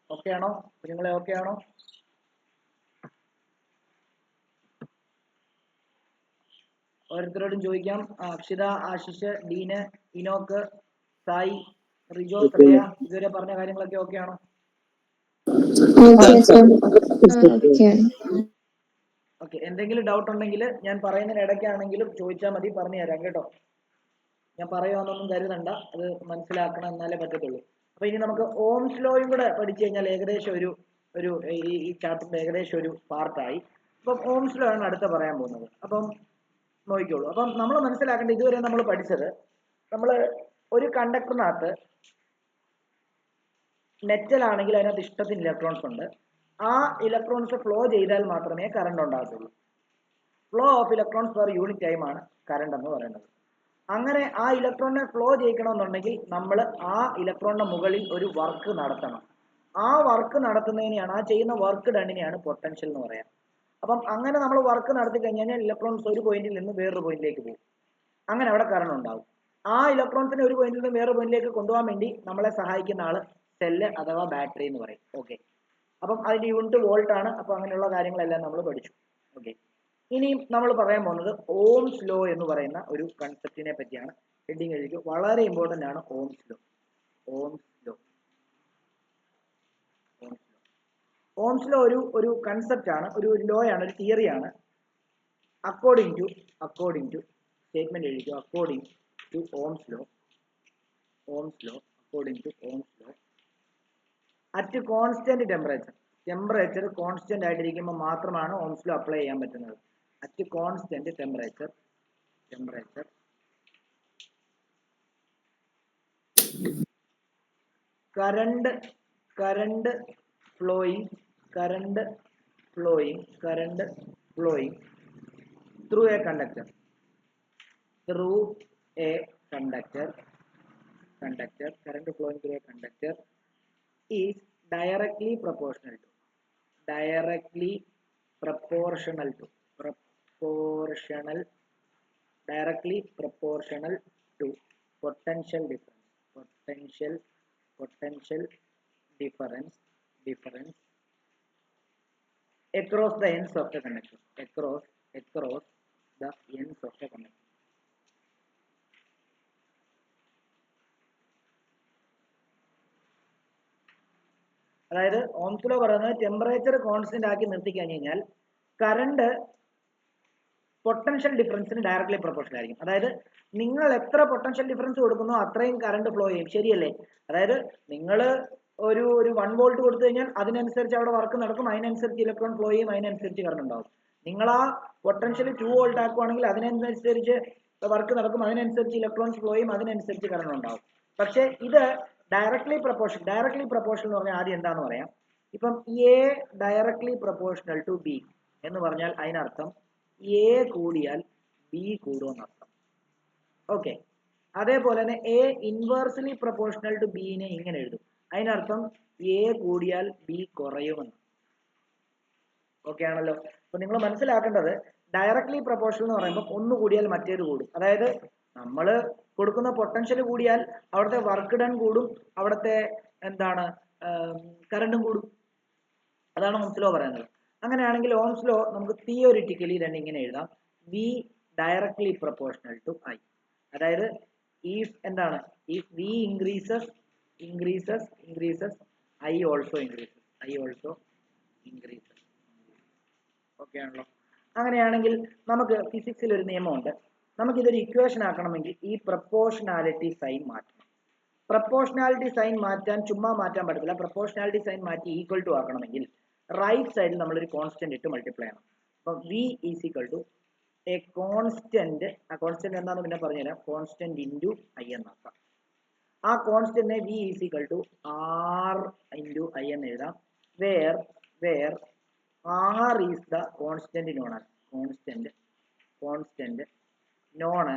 ഓക്കെ ആണോ കുഞ്ഞുങ്ങളെ? ഓക്കെ ആണോ? ഓരോരുത്തരോടും ചോദിക്കാം. അക്ഷിത, ആശിഷ്, ഡീന്, ഇനോക്ക്, സായി, റിജോ, ശ്രേയ, ഇതുവരെ പറഞ്ഞ കാര്യങ്ങളൊക്കെ ഓക്കെ ആണോ? ഓക്കെ. എന്തെങ്കിലും ഡൗട്ട് ഉണ്ടെങ്കിൽ ഞാൻ പറയുന്നതിന് ഇടയ്ക്കാണെങ്കിലും ചോദിച്ചാൽ മതി, പറഞ്ഞു തരാം കേട്ടോ. ഞാൻ പറയുവാന്നൊന്നും കരുതണ്ട, അത് മനസ്സിലാക്കണം, എന്നാലേ പറ്റത്തുള്ളൂ. അപ്പൊ ഇനി നമുക്ക് ഓംസ് ലോയും കൂടെ പഠിച്ചു കഴിഞ്ഞാൽ ഏകദേശം ഈ ചാപ്റ്ററിന്റെ ഏകദേശം ഒരു പാർട്ടായി. അപ്പം ഓംസ് ലോ ആണ് അടുത്ത പറയാൻ പോകുന്നത്. അപ്പം നോക്കിക്കോളൂ. അപ്പം നമ്മൾ മനസ്സിലാക്കേണ്ട, ഇതുവരെ നമ്മൾ പഠിച്ചത്, നമ്മൾ ഒരു കണ്ടക്ടറിനകത്ത് മെറ്റൽ ആണെങ്കിൽ അതിനകത്ത് ഇഷ്ടത്തിന് ഇലക്ട്രോൺസ് ഉണ്ട്. ആ ഇലക്ട്രോൺസ് ഫ്ലോ ചെയ്താൽ മാത്രമേ കറണ്ട് ഉണ്ടാകത്തുള്ളൂ. Flow of electrons per unit time ആണ് കറണ്ട് എന്ന് പറയുന്നത്. അങ്ങനെ ആ ഇലക്ട്രോണിനെ ഫ്ലോ ചെയ്യിക്കണമെന്നുണ്ടെങ്കിൽ നമ്മൾ ആ ഇലക്ട്രോണിന്റെ മുകളിൽ ഒരു വർക്ക് നടത്തണം. ആ വർക്ക് നടത്തുന്നതിനെയാണ്, ആ ചെയ്യുന്ന വർക്ക് ഡണ്ണിനെയാണ് പൊട്ടൻഷ്യൽ എന്ന് പറയാം. അപ്പം അങ്ങനെ നമ്മൾ വർക്ക് നടത്തി കഴിഞ്ഞാൽ ഇലക്ട്രോൺസ് ഒരു പോയിന്റിൽ നിന്ന് വേറൊരു പോയിന്റിലേക്ക് പോകും. അങ്ങനെ അവിടെ കറണ്ട് ഉണ്ടാവും. ആ ഇലക്ട്രോൺസിനെ ഒരു പോയിന്റിൽ നിന്ന് വേറൊരു പോയിന്റിലേക്ക് കൊണ്ടുപോകാൻ വേണ്ടി നമ്മളെ സഹായിക്കുന്ന ആള് സെല്ല് അഥവാ ബാറ്ററി എന്ന് പറയും. ഓക്കെ. അപ്പം അതിന്റെ യൂണിറ്റ് വോൾട്ട് ആണ്. അപ്പൊ അങ്ങനെയുള്ള കാര്യങ്ങളെല്ലാം നമ്മൾ പഠിച്ചു. ഓക്കെ. ഇനി നമ്മൾ പറയാൻ പോകുന്നത് ഓംസ് ലോ എന്ന് പറയുന്ന ഒരു കൺസെപ്റ്റിനെ പറ്റിയാണ്. ഹെഡിങ് എഴുതി. വളരെ ഇമ്പോർട്ടന്റ് ആണ് ഓംസ് ലോ. ഓംസ് ലോ ഒരു കൺസെപ്റ്റ് ആണ്, ഒരു ലോ ആണ്, ഒരു തിയറി ആണ്. അക്കോർഡിംഗ് ടു സ്റ്റേറ്റ്മെന്റ് എഴുതിക്കോ. According to Ohm's law, at constant temperature constant ആയിട്ടിരിക്കുമ്പോൾ മാത്രമാണ് ഓംസ് ലോ അപ്ലൈ ചെയ്യാൻ പറ്റുന്നത്. At constant temperature current flowing through a conductor current flowing through a conductor is directly proportional to potential difference across the ends of the conductor. അതായത് Ohm's law പറയുന്നത് temperature constant ആക്കി നിർത്തിക്കഴിഞ്ഞ് കഴിഞ്ഞാൽ current potential ഡിഫറൻസിന് directly proportional ആയിരിക്കും. അതായത് നിങ്ങൾ എത്ര potential difference കൊടുക്കുന്നോ അത്രയും current flow ചെയ്യും. ശരിയല്ലേ? അതായത് നിങ്ങൾ ഒരു 1 വോൾട്ട് കൊടുത്തു കഴിഞ്ഞാൽ അതിനനുസരിച്ച് അവിടെ വർക്ക് നടക്കും, അതിനനുസരിച്ച് ഇലക്ട്രോൺ ഫ്ലോ ചെയ്യും, അതിനനുസരിച്ച് കറണ്ട് ഉണ്ടാവും. നിങ്ങൾ ആ പൊട്ടൻഷ്യൽ 2 വോൾട്ട് ആക്കുവാണെങ്കിൽ അതിനനുസരിച്ച് വർക്ക് നടക്കും, അതിനനുസരിച്ച് ഇലക്ട്രോൺസ് ഫ്ലോ ചെയ്യും, അതിനനുസരിച്ച് കറണ്ട് ഉണ്ടാവും. പക്ഷേ ഇത് ഡയറക്ട്ലി പ്രൊപ്പോർഷണൽ എന്ന് പറഞ്ഞാൽ ആദ്യം എന്താന്ന് പറയാം. ഇപ്പം A directly proportional to B എന്ന് പറഞ്ഞാൽ അതിനർത്ഥം എ കൂടിയാൽ ബി കൂടുമെന്നർത്ഥം. ഓക്കെ. അതേപോലെ തന്നെ എ ഇൻവേഴ്സ്ലി പ്രൊപ്പോർഷണൽ ടു ബിനെ ഇങ്ങനെ എഴുതും. അതിനർത്ഥം എ കൂടിയാൽ ബി കുറയുമെന്ന്. ഓക്കെ ആണല്ലോ? അപ്പൊ നിങ്ങൾ മനസ്സിലാക്കേണ്ടത് ഡയറക്ട്ലി പ്രൊപ്പോർഷണൽ എന്ന് പറയുമ്പോൾ ഒന്ന് കൂടിയാൽ മറ്റേത് കൂടും. അതായത് നമ്മൾ കൊടുക്കുന്ന പൊട്ടൻഷ്യൽ കൂടിയാൽ അവിടുത്തെ വർക്ക് ഡൺ കൂടും, അവിടുത്തെ എന്താണ് കറണ്ടും കൂടും. അതാണ് ഓംസ് ലോ പറയുന്നത്. അങ്ങനെയാണെങ്കിൽ ഓംസ് ലോ നമുക്ക് തിയോറിറ്റിക്കലി തന്നെ ഇങ്ങനെ എഴുതാം, V directly proportional to I. അതായത് ഇഫ് എന്താണ്, if V increases I also increases. Okay ആണല്ലോ? അങ്ങനെയാണെങ്കിൽ നമുക്ക് ഫിസിക്സിൽ ഒരു നിയമമുണ്ട്. നമുക്കിതൊരു ഇക്വേഷൻ ആക്കണമെങ്കിൽ ഈ പ്രൊപ്പോർഷണാലിറ്റി സൈൻ മാറ്റണം. പ്രൊപ്പോർഷണാലിറ്റി സൈൻ മാറ്റാൻ ചുമ്മാ മാറ്റാൻ പറ്റത്തില്ല. പ്രൊപ്പോർഷണാലിറ്റി സൈൻ മാറ്റി ഈക്വൽ ടു ആക്കണമെങ്കിൽ റൈറ്റ് സൈഡിൽ നമ്മളൊരു കോൺസ്റ്റന്റ് ഇട്ട് മൾട്ടിപ്ലൈ ചെയ്യണം. അപ്പം V is equal to a constant. ആ കോൺസ്റ്റന്റ് എന്താണെന്ന് പിന്നെ പറഞ്ഞുതരാം. കോൺസ്റ്റന്റ് ഇൻറ്റു ഐ എന്നാക്കാം. ആ കോൺസ്റ്റന്റിനെ V is equal to R into I എന്ന് എഴുതാം. Where R is the constant known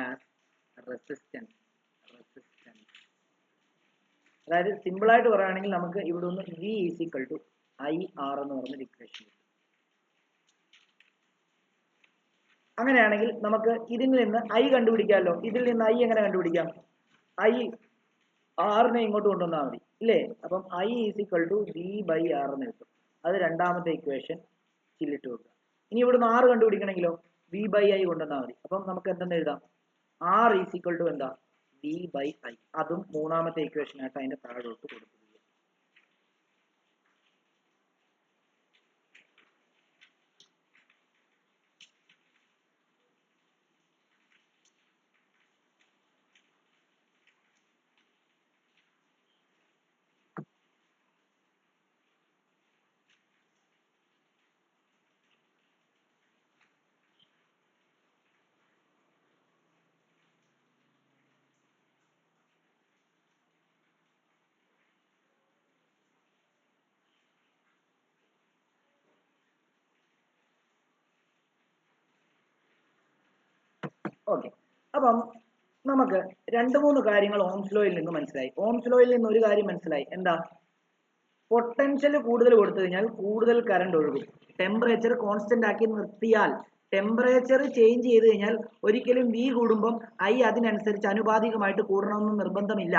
as resistance. അതായത് സിമ്പിൾ ആയിട്ട് പറയുകയാണെങ്കിൽ നമുക്ക് ഇവിടെ ഒന്ന് V is equal to I R എന്ന് പറഞ്ഞൊരു ഇക്വേഷൻ. അങ്ങനെയാണെങ്കിൽ നമുക്ക് ഇതിൽ നിന്ന് ഐ കണ്ടുപിടിക്കാമല്ലോ. ഇതിൽ നിന്ന് ഐ എങ്ങനെ കണ്ടുപിടിക്കാം? ഐ ആറിനെ ഇങ്ങോട്ട് കൊണ്ടുവന്നാൽ മതി, ഇല്ലേ? അപ്പം I is equal to V by R എന്ന് കിട്ടും. അത് രണ്ടാമത്തെ ഇക്വേഷൻ ചില്ലിട്ട് കൊടുക്കുക. ഇനി ഇവിടുന്ന് ആറ് കണ്ടുപിടിക്കണമെങ്കിലോ വി ബൈ ഐ കൊണ്ടുവന്നാൽ മതി. അപ്പം നമുക്ക് എന്തെന്ന് എഴുതാം? ആർ ഈസ് ഈക്വൽ ടു എന്താ? V by I. അതും മൂന്നാമത്തെ ഇക്വേഷൻ ആയിട്ട് അതിന്റെ താഴോട്ട് കൊടുക്കുക. ഓക്കെ. അപ്പം നമുക്ക് 2-3 കാര്യങ്ങൾ ഓംസ് ലോയിൽ നിന്ന് മനസ്സിലായി. ഓംസ് ലോയിൽ നിന്ന് ഒരു കാര്യം മനസ്സിലായി. എന്താ? പൊട്ടൻഷ്യൽ കൂടുതൽ കൊടുത്തു കഴിഞ്ഞാൽ കൂടുതൽ കറണ്ട് ഒഴുകും. ടെമ്പറേച്ചർ കോൺസ്റ്റന്റ് ആക്കി നിർത്തിയാൽ, ടെമ്പറേച്ചർ ചേഞ്ച് ചെയ്ത് കഴിഞ്ഞാൽ ഒരിക്കലും വി കൂടുമ്പം ഐ അതിനനുസരിച്ച് അനുപാതികമായിട്ട് കൂടണമെന്ന് നിർബന്ധമില്ല.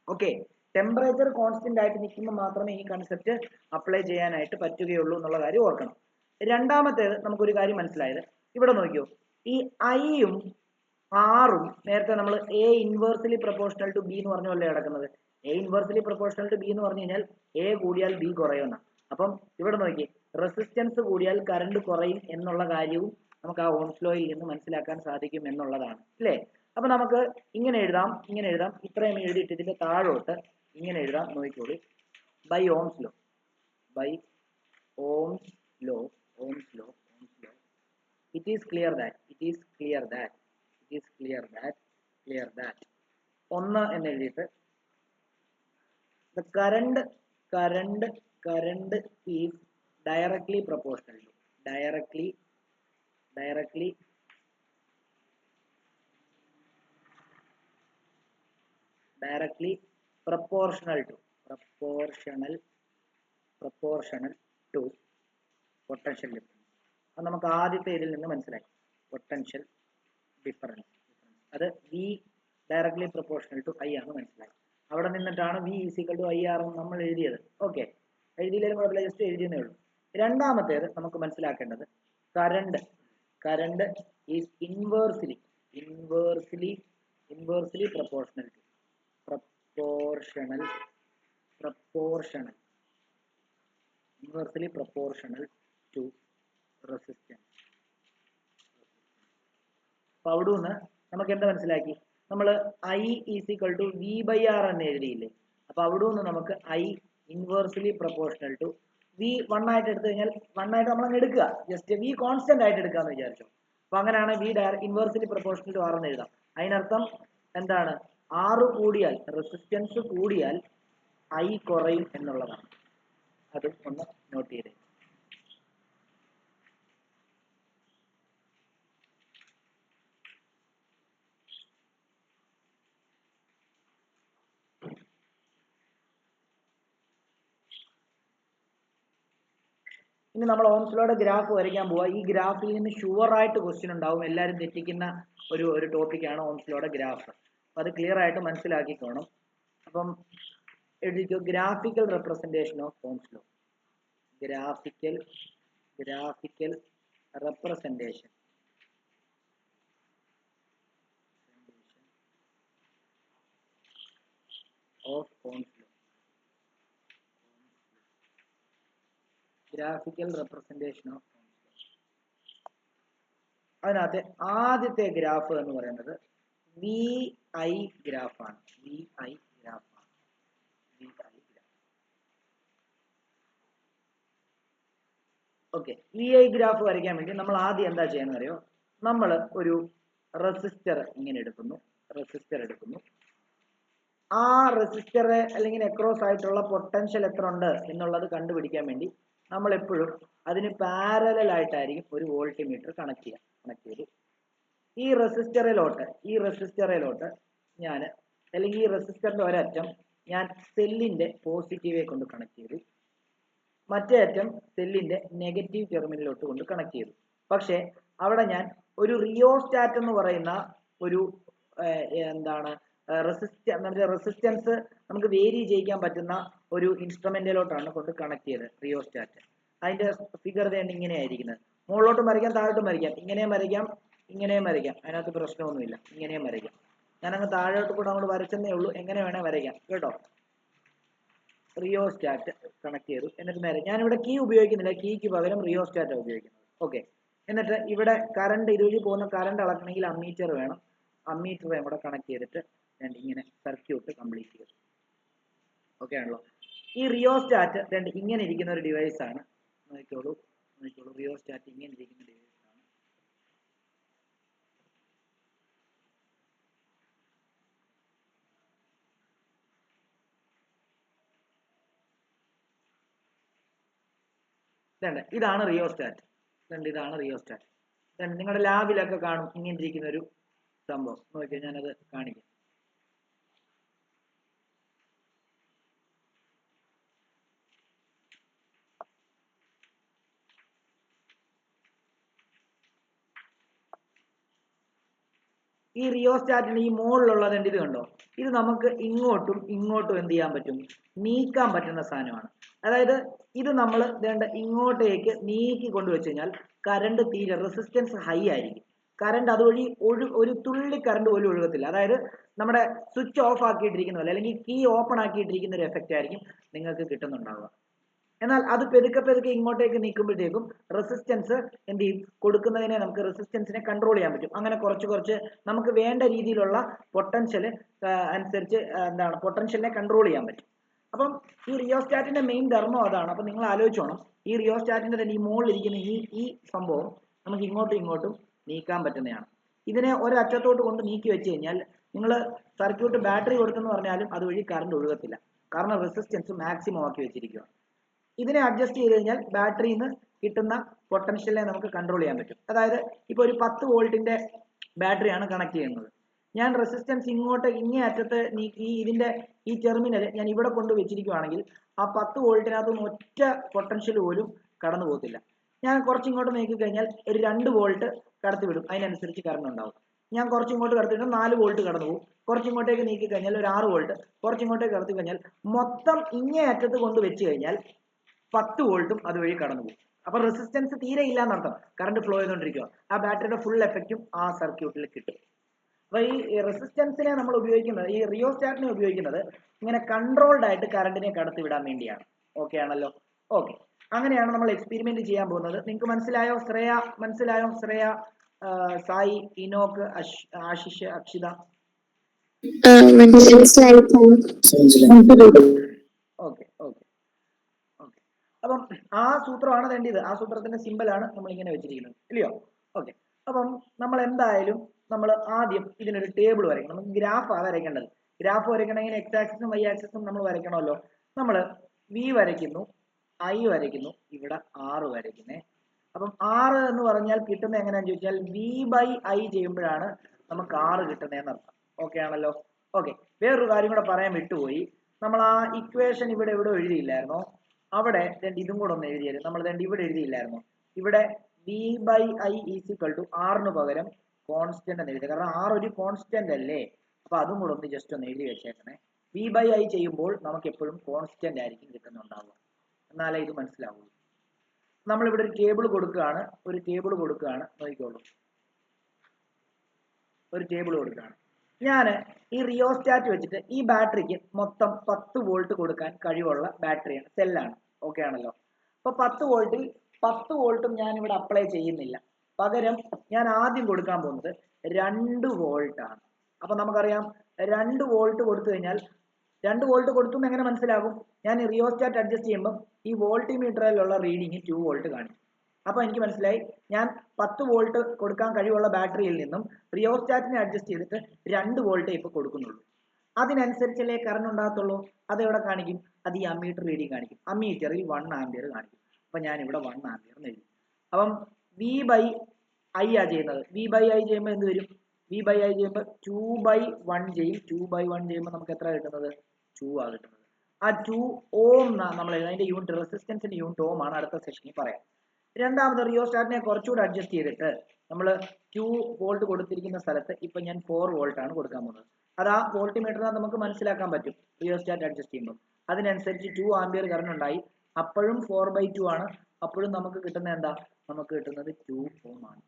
ഓക്കെ. ടെമ്പറേച്ചർ കോൺസ്റ്റന്റ് ആയിട്ട് നിൽക്കുമ്പോൾ മാത്രമേ ഈ കൺസെപ്റ്റ് അപ്ലൈ ചെയ്യാനായിട്ട് പറ്റുകയുള്ളൂ എന്നുള്ള കാര്യം ഓർക്കണം. രണ്ടാമത്തേത് നമുക്കൊരു കാര്യം മനസ്സിലായത്, ഇവിടെ നോക്കിയോ, ഈ ഐയും ആറും നേരത്തെ നമ്മൾ A inversely proportional to B എന്ന് പറഞ്ഞല്ലേ കിടക്കുന്നത്. A inversely proportional to B എന്ന് പറഞ്ഞു കഴിഞ്ഞാൽ എ കൂടിയാൽ ബി കുറയുമെന്ന. അപ്പം ഇവിടെ നോക്കി, റെസിസ്റ്റൻസ് കൂടിയാൽ കറണ്ട് കുറയും എന്നുള്ള കാര്യവും നമുക്ക് ആ ഓംസ് ലോയിൽ നിന്ന് മനസ്സിലാക്കാൻ സാധിക്കും എന്നുള്ളതാണ്, അല്ലേ? അപ്പൊ നമുക്ക് ഇങ്ങനെ എഴുതാം. ഇത്രയും എഴുതിയിട്ട് ഇതിന്റെ താഴോട്ട് ഇങ്ങനെ എഴുതാം. നോക്കിക്കോളൂ. By Ohm's law it is clear that ഒന്ന് എന്ന് എഴുതിയിട്ട് the current is directly proportional to potential difference. അത് നമുക്ക് ആദ്യത്തെ ഇതിൽ നിന്ന് മനസ്സിലായി. പൊട്ടൻഷ്യൽ ഡിഫറൻസ് അത് V directly proportional to I ആണ് മനസ്സിലായി. അവിടെ നിന്നിട്ടാണ് V is equal to I R എന്ന് നമ്മൾ എഴുതിയത്. ഓക്കെ, എഴുതിയില്ലെങ്കിലും കുഴപ്പമില്ല, ജസ്റ്റ് എഴുതിയെന്നേ ഉള്ളൂ. രണ്ടാമത്തേത് നമുക്ക് മനസ്സിലാക്കേണ്ടത് current is inversely proportional proportional to resistance. അപ്പോൾ അവിടെ നിന്ന് നമുക്ക് എന്താ മനസ്സിലാക്കി? നമ്മൾ I is equal to V by R എന്ന് എഴുതിയില്ലേ? അപ്പോൾ അവിടെ നിന്ന് നമുക്ക് I inversely proportional to V 1 ആയിട്ട് എടുത്തു കഴിഞ്ഞാൽ 1 ആയിട്ട് നമ്മൾ അങ്ങ് എടുക്കുക, ജസ്റ്റ് വി കോൺസ്റ്റന്റ് ആയിട്ട് എടുക്കാന്ന് വിചാരിച്ചു. അപ്പൊ അങ്ങനെയാണ് V inversely proportional to R എന്ന് എഴുതാം. അതിനർത്ഥം എന്താണ്? ആറ് കൂടിയാൽ, റെസിസ്റ്റൻസ് കൂടിയാൽ I കുറയും എന്നുള്ളതാണ്. അത് ഒന്ന് നോട്ട് ചെയ്തേ. ഇനി നമ്മൾ ഓംസ് ലോയുടെ ഗ്രാഫ് വരയ്ക്കാൻ പോവാ. ഈ ഗ്രാഫിൽ നിന്ന് ഷുവർ ആയിട്ട് ക്വസ്റ്റ്യൻ ഉണ്ടാവും. എല്ലാവരും തെറ്റിക്കുന്ന ഒരു ടോപ്പിക്കാണ് ഓംസ് ലോയുടെ ഗ്രാഫ്. അപ്പം അത് ക്ലിയർ ആയിട്ട് മനസ്സിലാക്കിക്കോണം. അപ്പം എഴുതിക്കോ, graphical representation of Ohm's law. Graphical representation of Ohm's law. Graphical representation of Ohm's law. അതിനകത്ത് ആദ്യത്തെ ഗ്രാഫ് എന്ന് പറയുന്നത് വി ഐ ഗ്രാഫാണ്. V I graph. Okay, V I graph വരയ്ക്കാൻ വേണ്ടി നമ്മൾ ആദ്യം എന്താ ചെയ്യാന്ന് അറിയോ? നമ്മൾ ഒരു റെസിസ്റ്റർ ഇങ്ങനെ എടുക്കുന്നു. ആ റെസിസ്റ്റർ അല്ലെങ്കിൽ അക്രോസ് ആയിട്ടുള്ള പൊട്ടൻഷ്യൽ എത്ര ഉണ്ട് എന്നുള്ളത് കണ്ടുപിടിക്കാൻ വേണ്ടി നമ്മൾ എപ്പോഴും അതിന് പാരലൽ ആയിട്ടായിരിക്കും ഒരു വോൾട്ടിമീറ്റർ കണക്ട് ചെയ്ത് ഈ റെസിസ്റ്ററിലോട്ട് ഞാൻ, അല്ലെങ്കിൽ ഈ റെസിസ്റ്ററിന്റെ ഒരറ്റം ഞാൻ സെല്ലിന്റെ പോസിറ്റീവെ കൊണ്ട് കണക്ട് ചെയ്തു, മറ്റേ അറ്റം സെല്ലിന്റെ നെഗറ്റീവ് ടെർമിനലിലോട്ട് കൊണ്ട് കണക്ട് ചെയ്തു. പക്ഷെ അവിടെ ഞാൻ ഒരു റിയോസ്റ്റാറ്റ് എന്ന് പറയുന്ന ഒരു എന്താണ് റെസിസ്റ്റൻസ് നമുക്ക് വേരി ചെയ്യിക്കാൻ പറ്റുന്ന ഒരു ഇൻസ്ട്രുമെന്റിലോട്ടാണ് കൊണ്ട് കണക്ട് ചെയ്തത് റിയോസ്റ്റാറ്റ്. അതിന്റെ ഫിഗർ വേണ്ടി ഇങ്ങനെ ആയിരിക്കുന്നത്. മുകളിലോട്ടും വരയ്ക്കാം, താഴോട്ടും വരയ്ക്കാം, ഇങ്ങനെയും വരയ്ക്കാം, അതിനകത്ത് പ്രശ്നമൊന്നുമില്ല. ഇങ്ങനെയും വരയ്ക്കാം. ഞാനങ്ങ് താഴോട്ട് കൂടെ അങ്ങോട്ട് വരച്ചെന്നേ ഉള്ളൂ. എങ്ങനെ വേണേ വരയ്ക്കാം കേട്ടോ. റിയോസ്റ്റാറ്റ് കണക്ട് ചെയ്തു. എന്നിട്ട് നേരെ ഞാനിവിടെ കീ ഉപയോഗിക്കുന്നില്ല, കീക്ക് പകരം റിയോസ്റ്റാറ്റ് ഉപയോഗിക്കുന്നത്. ഓക്കെ, എന്നിട്ട് ഇവിടെ കറണ്ട്, ഇതുവഴി പോകുന്ന കറണ്ട് അളക്കണമെങ്കിൽ അമ്മീറ്റർ വേണം. അമ്മീറ്ററെ കൂടെ കണക്ട് ചെയ്തിട്ട് ഇങ്ങനെ സർക്യൂട്ട് കംപ്ലീറ്റ് ചെയ്തു. ഓക്കെ ആണല്ലോ. ഈ റിയോസ്റ്റാറ്റ് ഇങ്ങനെ ഇരിക്കുന്ന ഒരു ഡിവൈസ് ആണ്. നോക്കിക്കോളൂ, റിയോസ്റ്റാറ്റ് ഇങ്ങനെ ഇരിക്കുന്ന ഡിവൈസ് ആണ്. ഇതാണ് റിയോസ്റ്റാറ്റ്. നിങ്ങളുടെ ലാബിലൊക്കെ കാണും ഇങ്ങനെ ഇരിക്കുന്ന ഒരു സംഭവം. നോക്കിയാൽ ഞാനത് കാണിക്കാം. ഈ റിയോസ്റ്റാറ്റിന് ഈ മുകളിലുള്ളത് ഇത് കണ്ടോ? ഇത് നമുക്ക് ഇങ്ങോട്ടും എന്ത് ചെയ്യാൻ പറ്റും? നീക്കാൻ പറ്റുന്ന സാധനമാണ്. അതായത് ഇത് നമ്മൾ ഇങ്ങോട്ടേക്ക് നീക്കി കൊണ്ടുവച്ച് കഴിഞ്ഞാൽ കറണ്ട് തീരെ, റെസിസ്റ്റൻസ് ഹൈ ആയിരിക്കും. കറണ്ട് അതുവഴി ഒരു തുള്ളി കറണ്ട് പോലും ഒഴുകത്തില്ല. അതായത് നമ്മുടെ സ്വിച്ച് ഓഫ് ആക്കിയിട്ടിരിക്കുന്ന പോലെ, അല്ലെങ്കിൽ കീ ഓപ്പൺ ആക്കിയിട്ടിരിക്കുന്ന ഒരു എഫക്റ്റ് ആയിരിക്കും നിങ്ങൾക്ക് കിട്ടുന്നുണ്ടാവുക. എന്നാൽ അത് പെതുക്കെ ഇങ്ങോട്ടേക്ക് നീക്കുമ്പോഴത്തേക്കും റെസിസ്റ്റൻസ് എന്ത് ചെയ്യും? കൊടുക്കുന്നതിനെ നമുക്ക് റെസിസ്റ്റൻസിനെ കൺട്രോൾ ചെയ്യാൻ പറ്റും. അങ്ങനെ കുറച്ച് നമുക്ക് വേണ്ട രീതിയിലുള്ള പൊട്ടൻഷ്യൽ അനുസരിച്ച് പൊട്ടൻഷ്യലിനെ കൺട്രോൾ ചെയ്യാൻ പറ്റും. അപ്പം ഈ റിയോസ്റ്റാറ്റിന്റെ മെയിൻ ധർമ്മം അതാണ്. അപ്പം നിങ്ങൾ ആലോചിച്ചോണം, ഈ റിയോസ്റ്റാറ്റിന്റെ തന്നെ ഈ മുകളിലിരിക്കുന്ന ഈ സംഭവം നമുക്ക് ഇങ്ങോട്ടും നീക്കാൻ പറ്റുന്നതാണ്. ഇതിനെ ഒരറ്റത്തോട്ട് കൊണ്ട് നീക്കി വെച്ച് കഴിഞ്ഞാൽ നിങ്ങൾ സർക്യൂട്ട് ബാറ്ററി കൊടുത്തെന്ന് പറഞ്ഞാലും അതുവഴി കറണ്ട് ഒഴുകത്തില്ല. കാരണം റെസിസ്റ്റൻസ് മാക്സിമം ആക്കി വെച്ചിരിക്കുക. ഇതിനെ അഡ്ജസ്റ്റ് ചെയ്ത് കഴിഞ്ഞാൽ ബാറ്ററിയിൽ നിന്ന് കിട്ടുന്ന പൊട്ടൻഷ്യലിനെ നമുക്ക് കൺട്രോൾ ചെയ്യാൻ പറ്റും. അതായത് ഇപ്പോൾ ഒരു 10 വോൾട്ടിന്റെ ബാറ്ററിയാണ് കണക്ട് ചെയ്യുന്നത്. ഞാൻ റെസിസ്റ്റൻസ് ഇങ്ങേ അറ്റത്ത് നീക്കി ഇതിന്റെ ഈ ടെർമിനൽ ഞാൻ ഇവിടെ കൊണ്ട് വെച്ചിരിക്കുകയാണെങ്കിൽ ആ 10 വോൾട്ടിനകത്തുനിന്ന് ഒറ്റ പൊട്ടൻഷ്യൽ പോലും കടന്നു പോകത്തില്ല. ഞാൻ കുറച്ചിങ്ങോട്ട് നീക്കി കഴിഞ്ഞാൽ ഒരു 2 വോൾട്ട് കടത്തി വിടും, അതിനനുസരിച്ച് കറണ്ട് ഉണ്ടാവും. ഞാൻ കുറച്ചിങ്ങോട്ട് കടത്തിയിട്ട് 4 വോൾട്ട് കടന്നു പോകും. കുറച്ചിങ്ങോട്ടേക്ക് നീക്കി കഴിഞ്ഞാൽ ഒരു 6 വോൾട്ട്, കുറച്ചിങ്ങോട്ടേക്ക് കടത്തി കഴിഞ്ഞാൽ മൊത്തം ഇങ്ങേ അറ്റത്ത് കൊണ്ട് വെച്ച് കഴിഞ്ഞാൽ 10 വോൾട്ടും അതുവഴി കടന്നു പോകും. അപ്പൊ റെസിസ്റ്റൻസ് തീരെ ഇല്ല എന്നർത്ഥം, കറണ്ട് ഫ്ലോ ചെയ്തുകൊണ്ടിരിക്കുക. ആ ബാറ്ററിയുടെ ഫുൾ എഫക്റ്റും ആ സർക്യൂട്ടിൽ കിട്ടും. അപ്പൊ ഈ റെസിസ്റ്റൻസിനെ നമ്മൾ ഉപയോഗിക്കുന്നത്, ഈ റിയോസ്റ്റാറ്റിനെ ഉപയോഗിക്കുന്നത് ഇങ്ങനെ കൺട്രോൾഡ് ആയിട്ട് കറണ്ടിനെ കടത്തിവിടാൻ വേണ്ടിയാണ്. ഓക്കെ ആണല്ലോ? ഓക്കെ, അങ്ങനെയാണ് നമ്മൾ എക്സ്പെരിമെന്റ് ചെയ്യാൻ പോകുന്നത്. നിങ്ങൾക്ക് മനസ്സിലായോ? മനസ്സിലായോ? Shreya, Sai, Enoch, Ashish, Akshita? Okay okay okay. അപ്പം ആ സൂത്രമാണ് വേണ്ടത്. ആ സൂത്രത്തിന്റെ സിമ്പലാണ് നമ്മൾ ഇങ്ങനെ വെച്ചിരിക്കുന്നത്, ഇല്ലയോ? ഓക്കെ. അപ്പം നമ്മൾ എന്തായാലും നമ്മൾ ആദ്യം ഇതിനൊരു ടേബിൾ വരയ്ക്കണം. നമുക്ക് ഗ്രാഫാണ് വരയ്ക്കേണ്ടത്. ഗ്രാഫ് വരയ്ക്കണമെങ്കിൽ എക്സ് ആക്സിസും വൈ ആക്സിസും നമ്മൾ വരയ്ക്കണമല്ലോ. നമ്മൾ വി വരയ്ക്കുന്നു, ഐ വരയ്ക്കുന്നു, ഇവിടെ ആറ് വരയ്ക്കുന്നേ. അപ്പം 6 എന്ന് പറഞ്ഞാൽ കിട്ടുന്നത് എങ്ങനെയാണെന്ന് ചോദിച്ചാൽ വി ബൈ ഐ ചെയ്യുമ്പോഴാണ് നമുക്ക് 6 കിട്ടുന്നതെന്ന് അർത്ഥം. ഓക്കെ ആണല്ലോ? ഓക്കെ. വേറൊരു കാര്യം കൂടെ പറയാൻ വിട്ടുപോയി. നമ്മൾ ആ ഇക്വേഷൻ ഇവിടെ എഴുതിയില്ലായിരുന്നോ? അവിടെ ഇതും കൂടെ ഒന്ന് എഴുതിയത്. നമ്മൾ ഇവിടെ എഴുതിയില്ലായിരുന്നോ? ഇവിടെ V by I equal to ആറിന് പകരം കോൺസ്റ്റന്റ് എന്ന് എഴുതി. കാരണം ആർ ഒരു കോൺസ്റ്റന്റ് അല്ലേ? അപ്പൊ അതും കൂടെ ഒന്ന് ജസ്റ്റ് ഒന്ന് എഴുതി വെച്ചേക്കണേ. വി ബൈ ഐ ചെയ്യുമ്പോൾ നമുക്ക് എപ്പോഴും കോൺസ്റ്റന്റ് ആയിരിക്കും കിട്ടുന്നുണ്ടാവുക. എന്നാലേ ഇത് മനസ്സിലാവുള്ളൂ. നമ്മളിവിടെ ഒരു ടേബിൾ കൊടുക്കുകയാണ്. നോക്കിക്കോളൂ. ഒരു ടേബിൾ കൊടുക്കുകയാണ്. ഞാൻ ഈ റിയോസ്റ്റാറ്റ് വെച്ചിട്ട് ഈ ബാറ്ററിക്ക് മൊത്തം 10 വോൾട്ട് കൊടുക്കാൻ കഴിവുള്ള ബാറ്ററിയാണ്, സെല്ലാണ്. ഓക്കെ ആണല്ലോ? അപ്പൊ 10 വോൾട്ടും ഞാൻ ഇവിടെ അപ്ലൈ ചെയ്യുന്നില്ല. പകരം ഞാൻ ആദ്യം കൊടുക്കാൻ പോകുന്നത് 2 വോൾട്ട് ആണ്. അപ്പൊ നമുക്കറിയാം 2 വോൾട്ട് കൊടുത്തു കഴിഞ്ഞാൽ 2 വോൾട്ട് കൊടുത്തു എന്ന് എങ്ങനെ മനസ്സിലാകും? ഞാൻ റിയോസ്റ്റാറ്റ് അഡ്ജസ്റ്റ് ചെയ്യുമ്പോൾ ഈ വോൾട്ടിമീറ്ററിലുള്ള റീഡിങ് 2 വോൾട്ട് കാണിക്കും. അപ്പൊ എനിക്ക് മനസ്സിലായി ഞാൻ 10 വോൾട്ട് കൊടുക്കാൻ കഴിവുള്ള ബാറ്ററിയിൽ നിന്നും റിയോസ്റ്റാറ്റിനെ അഡ്ജസ്റ്റ് ചെയ്തിട്ട് 2 വോൾട്ടേ ഇപ്പൊ കൊടുക്കുന്നുള്ളൂ. അതിനനുസരിച്ചല്ലേ കറണ്ട് ഉണ്ടാകത്തുള്ളൂ. അതെവിടെ കാണിക്കും? അത് ഈ അമ്മീറ്റർ റീഡിങ് കാണിക്കും. അമ്മീറ്ററിൽ 1 ആംപിയർ കാണിക്കും. അപ്പൊ ഞാൻ ഇവിടെ 1 ആംപിയർ എന്ന് എഴുതി. അപ്പം വി ബൈ ഐ ആ ചെയ്യുന്നത്. വി ബൈ ഐ ചെയ്യുമ്പോൾ എന്ത് വരും? വി ബൈ ഐ ചെയ്യുമ്പോൾ 2/1 ചെയ്യും. 2/1 ചെയ്യുമ്പോൾ നമുക്ക് എത്ര കിട്ടുന്നത്? 2 ആ കിട്ടുന്നത്. ആ 2 ഓം നമ്മൾ അതിന്റെ യൂണിറ്റ്, റെസിസ്റ്റൻസിന്റെ യൂണിറ്റ് ഓം ആണ്. അടുത്ത സെഷനിൽ പറയാം. രണ്ടാമത് റിയോസ്റ്റാറ്റിനെ കുറച്ചുകൂടെ അഡ്ജസ്റ്റ് ചെയ്തിട്ട് നമ്മൾ 2 വോൾട്ട് കൊടുത്തിരിക്കുന്ന സ്ഥലത്ത് ഇപ്പൊ ഞാൻ 4 വോൾട്ട് ആണ് കൊടുക്കാൻ പോകുന്നത്. അത് ആ വോൾട്ടിമീറ്ററിൽ നമുക്ക് മനസ്സിലാക്കാൻ പറ്റും റിയോസ്റ്റാറ്റ് അഡ്ജസ്റ്റ് ചെയ്യുമ്പോൾ. അതിനനുസരിച്ച് 2 ആംപിയർ കറണ്ട് ഉണ്ടായി. അപ്പോഴും 4/2 ആണ്. അപ്പോഴും നമുക്ക് കിട്ടുന്നത് എന്താ? നമുക്ക് കിട്ടുന്നത് 2 ഓം ആണ്.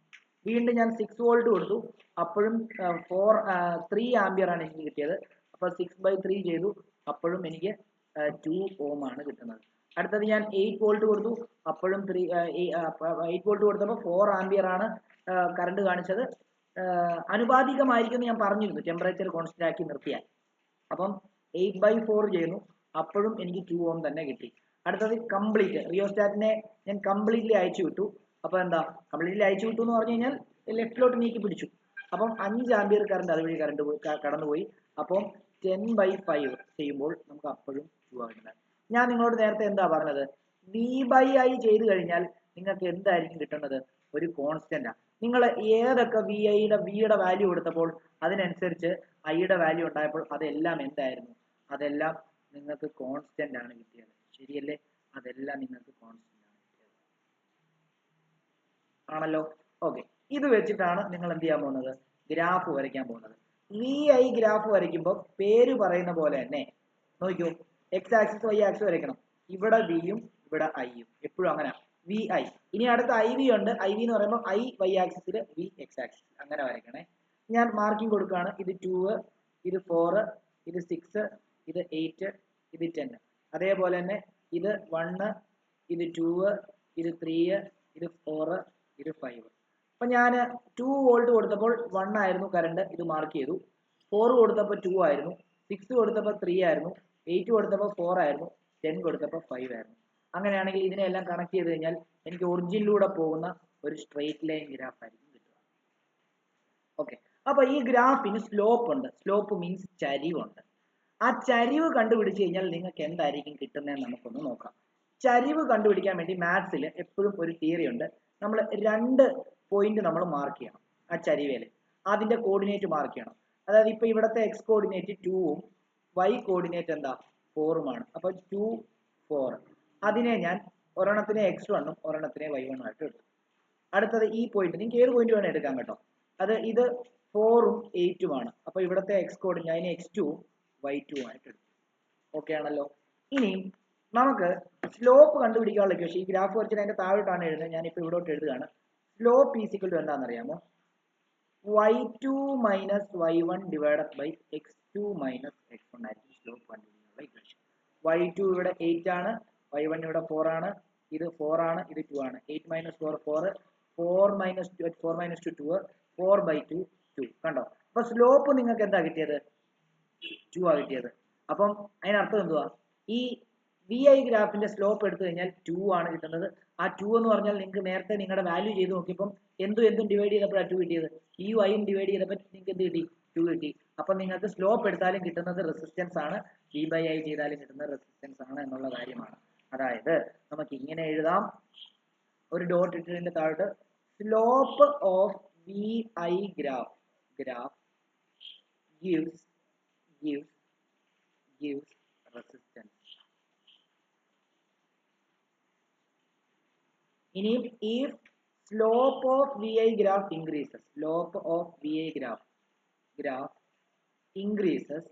വീണ്ടും ഞാൻ 6 വോൾട്ട് കൊടുത്തു. അപ്പോഴും 3 ആംപിയർ ആണ് എനിക്ക് കിട്ടിയത്. അപ്പൊ 6/3 ചെയ്തു. അപ്പോഴും എനിക്ക് 2 ഓം ആണ് കിട്ടുന്നത്. അടുത്തത് ഞാൻ 8 വോൾട്ട് കൊടുത്തു. അപ്പോഴും 8 വോൾട്ട് കൊടുത്തപ്പോൾ 4 ആംപിയർ ആണ് കറണ്ട് കാണിച്ചത്. അനുപാതികമായിരിക്കും എന്ന് ഞാൻ പറഞ്ഞിരുന്നു, ടെമ്പറേച്ചർ കോൺസ്റ്റന്റ് ആക്കി നിർത്തിയാൽ. അപ്പം 8/4 ചെയ്യുന്നു. അപ്പോഴും എനിക്ക് 2 ഓം തന്നെ കിട്ടി. അടുത്തത് കംപ്ലീറ്റ് റിയോസ്റ്റാറ്റിനെ ഞാൻ കംപ്ലീറ്റ്ലി അയച്ചു വിട്ടു. അപ്പൊ എന്താ? കംപ്ലീറ്റ്ലി അയച്ചു വിട്ടു എന്ന് പറഞ്ഞു കഴിഞ്ഞാൽ ലെഫ്റ്റിലോട്ട് നീക്കി പിടിച്ചു. അപ്പം 5 ആംപിയർ കറണ്ട് അതുവഴി കടന്നുപോയി. അപ്പം 10/5 ചെയ്യുമ്പോൾ നമുക്ക് അപ്പോഴും 2 ആകുന്നത്. ഞാൻ നിങ്ങളോട് നേരത്തെ എന്താ പറഞ്ഞത്? വി ബൈ ഐ ചെയ്ത് കഴിഞ്ഞാൽ നിങ്ങൾക്ക് എന്തായിരിക്കും കിട്ടുന്നത്? ഒരു കോൺസ്റ്റന്റാ. നിങ്ങൾ ഏതൊക്കെ വിയുടെ വാല്യൂ കൊടുത്തപ്പോൾ അതിനനുസരിച്ച് ഐയുടെ വാല്യൂ ഉണ്ടായപ്പോൾ അതെല്ലാം എന്തായിരുന്നു? അതെല്ലാം നിങ്ങൾക്ക് കോൺസ്റ്റന്റ് ആണ് കിട്ടിയത്. ശരിയല്ലേ? അതെല്ലാം നിങ്ങൾക്ക് കോൺസ്റ്റന്റ് ആണ് കിട്ടിയത്. ആണല്ലോ? ഓക്കെ. ഇത് വെച്ചിട്ടാണ് നിങ്ങൾ എന്ത് ചെയ്യാൻ പോകുന്നത്? ഗ്രാഫ് വരയ്ക്കാൻ പോകുന്നത്. വി ഐ ഗ്രാഫ് വരയ്ക്കുമ്പോൾ പേര് പറയുന്ന പോലെ തന്നെ നോക്കിക്കോ, എക്സ് ആക്സിസ് വൈ ആക്സിസ് വരയ്ക്കണം. ഇവിടെ വിയും ഇവിടെ ഐയും. എപ്പോഴും അങ്ങനെ വി ഐ. ഇനി അടുത്ത ഐ വി ഉണ്ട്. ഐ വി എന്ന് പറയുമ്പോൾ ഐ വൈ ആക്സിസിൽ, വി എക്സ് ആക്സിസ്. അങ്ങനെ വരയ്ക്കണേ. ഞാൻ മാർക്കിംഗ് കൊടുക്കുകയാണ്. ഇത് 2, ഇത് 4, ഇത് 6, ഇത് 8, ഇത് 10. അതേപോലെ തന്നെ ഇത് 1, ഇത് 2, ഇത് 3, ഇത് 4, ഇത് 5. അപ്പൊ ഞാൻ 2 വോൾട്ട് കൊടുത്തപ്പോൾ 1 ആയിരുന്നു കറണ്ട്, ഇത് മാർക്ക് ചെയ്തു. 4 കൊടുത്തപ്പോൾ 2 ആയിരുന്നു. 6 കൊടുത്തപ്പോൾ 3 ആയിരുന്നു. 8 കൊടുത്തപ്പോൾ 4 ആയിരുന്നു. 10 കൊടുത്തപ്പോൾ 5 ആയിരുന്നു. അങ്ങനെയാണെങ്കിൽ ഇതിനെല്ലാം കണക്ട് ചെയ്ത് കഴിഞ്ഞാൽ എനിക്ക് ഒറിജിനിലൂടെ പോകുന്ന ഒരു സ്ട്രെയിറ്റ് ലൈൻ ഗ്രാഫ് ആയിരിക്കും കിട്ടുക. ഓക്കെ. അപ്പൊ ഈ ഗ്രാഫിന് സ്ലോപ്പ് ഉണ്ട്. സ്ലോപ്പ് മീൻസ് ചരിവുണ്ട്. ആ ചരിവ് കണ്ടുപിടിച്ച് കഴിഞ്ഞാൽ നിങ്ങൾക്ക് എന്തായിരിക്കും കിട്ടുന്നതെന്ന് നമുക്കൊന്ന് നോക്കാം. ചരിവ് കണ്ടുപിടിക്കാൻ വേണ്ടി മാത്സിൽ എപ്പോഴും ഒരു തിയറി ഉണ്ട്. നമ്മൾ 2 പോയിന്റ് നമ്മൾ മാർക്ക് ചെയ്യണം. ആ ചരിവേല് അതിന്റെ കോർഡിനേറ്റ് മാർക്ക് ചെയ്യണം. അതായത് ഇപ്പൊ ഇവിടത്തെ എക്സ് കോർഡിനേറ്റ് 2ഉം വൈ കോർഡിനേറ്റ് എന്താ 4ഉമാണ്. അപ്പൊ 2, 4. അതിനെ ഞാൻ ഒരെണ്ണത്തിനെ x1ഉം ഒരെണ്ണത്തിനെ y1ഉം ആയിട്ട് എടുത്തു. അടുത്തത് ഈ പോയിന്റ്, നിങ്ങൾക്ക് ഏത് പോയിന്റ് വേണം എടുക്കാം കേട്ടോ. ഇത് 4ഉം 8ഉമാണ്. അപ്പൊ ഇവിടത്തെ എക്സ് കോർഡിനേറ്റ് അതിനെ x2ഉം y2ഉം ആയിട്ട് എടുത്തു. ഓക്കെ ആണല്ലോ? ഇനി നമുക്ക് സ്ലോപ്പ് കണ്ടുപിടിക്കാനുള്ള ഇക്വേഷൻ, ഈ ഗ്രാഫ് വരച്ചിട്ട് അതിന്റെ താഴോട്ടാണ് എഴുതുന്നത്. ഞാനിപ്പോ ഇവിടോട്ട് എഴുതുകയാണ്. സ്ലോപ്പ് ഈക്വൽ ടു എന്താണെന്ന് അറിയാമോ? y2 minus y1 divided by x2 minus x1 ആയിരിക്കും സ്ലോപ്പ് കണ്ടുപിടിക്കാനുള്ള ഇക്വേഷൻ. y2 ഇവിടെ 8 ആണ്, y1 ഇവിടെ 4 ആണ്, ഇത് 4 ആണ്, ഇത് 2 ആണ്. 8 minus 4 4, 4 minus 2 4 minus 2 2, 4/2 2. കണ്ടോ? അപ്പൊ സ്ലോപ്പ് നിങ്ങൾക്ക് എന്താ കിട്ടിയത്? 2 ആ കിട്ടിയത്. അപ്പം അതിനർത്ഥം എന്തുവാ? ഈ വി ഐ ഗ്രാഫിന്റെ സ്ലോപ്പ് എടുത്തു കഴിഞ്ഞാൽ 2 ആണ് കിട്ടുന്നത്. ആ 2 എന്ന് പറഞ്ഞാൽ നിങ്ങൾക്ക് നേരത്തെ നിങ്ങളുടെ വാല്യൂ ചെയ്ത് നോക്കിയപ്പം എന്തും ഡിവൈഡ് ചെയ്തപ്പോഴാണ് 2 കിട്ടിയത്. ഈ യും ഡിവൈഡ് ചെയ്തപ്പോൾ നിങ്ങൾക്ക് എന്ത് കിട്ടി? 2 കിട്ടി. അപ്പൊ നിങ്ങൾക്ക് സ്ലോപ്പ് എടുത്താലും കിട്ടുന്നത് റെസിസ്റ്റൻസ് ആണ്, v/i ചെയ്താലും കിട്ടുന്നത് റെസിസ്റ്റൻസ് ആണ് എന്നുള്ള കാര്യമാണ്. അതായത് നമുക്ക് ഇങ്ങനെ എഴുതാം, ഒരു ഡോട്ട് ഇട്ടതിന്റെ താഴോട്ട് slope of V I graph gives resistance. ഇനി if slope of vi graph increases, slope of vi graph increases,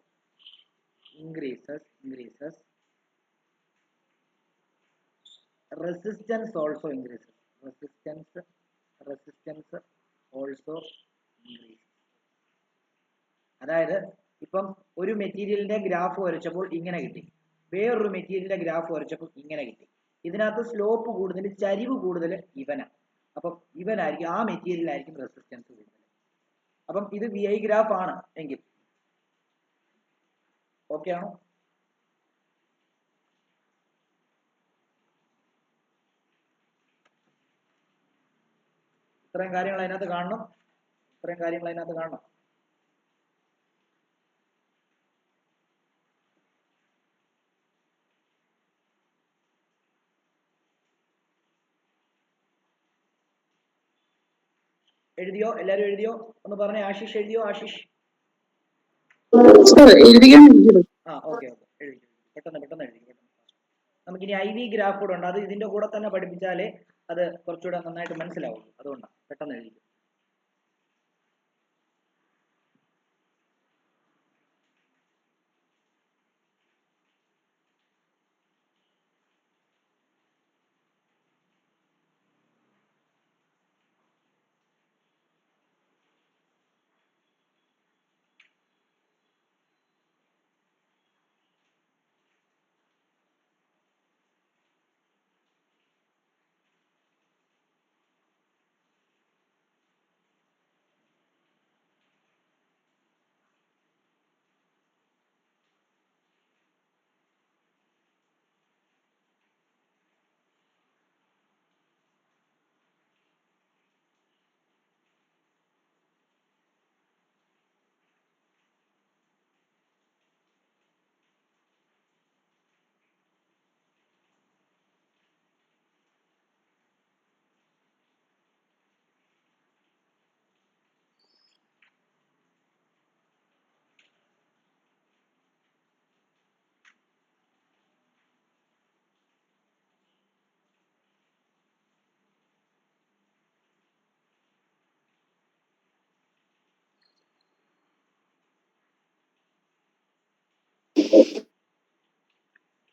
resistance also increases. Resistance also increases. അതായത് ഇപ്പം ഒരു മെറ്റീരിയലിന്റെ ഗ്രാഫ് വരച്ചപ്പോൾ ഇങ്ങനെ കിട്ടി, വേറൊരു മെറ്റീരിയലിന്റെ ഗ്രാഫ് വരച്ചപ്പോൾ ഇങ്ങനെ കിട്ടി. ഇതിനകത്ത് സ്ലോപ്പ് കൂടുതൽ, ചരിവ് കൂടുതൽ ഇവനാണ്. അപ്പം ഇവനായിരിക്കും, ആ മെറ്റീരിയലായിരിക്കും റെസിസ്റ്റൻസ് കൂടുതൽ. അപ്പം ഇത് വി ഐ ഗ്രാഫ് ആണ് എങ്കിൽ ഓക്കെ ആണോ? ഇത്രയും കാര്യങ്ങൾ അതിനകത്ത് കാണണം. എഴുതിയോ? എല്ലാരും എഴുതിയോ? ഒന്ന് പറഞ്ഞേ. ആശിഷ് എഴുതിയോ? ആശിഷ് ആ ഓക്കെ എഴുതി. പെട്ടെന്ന് എഴുതി. നമുക്കിനി ഐ വി ഗ്രാഫ് കൂടെ ഉണ്ട്, അത് ഇതിന്റെ കൂടെ തന്നെ പഠിപ്പിച്ചാലേ അത് കുറച്ചുകൂടെ നന്നായിട്ട് മനസ്സിലാവും. അതുകൊണ്ടാണ് പെട്ടെന്ന് എഴുതി.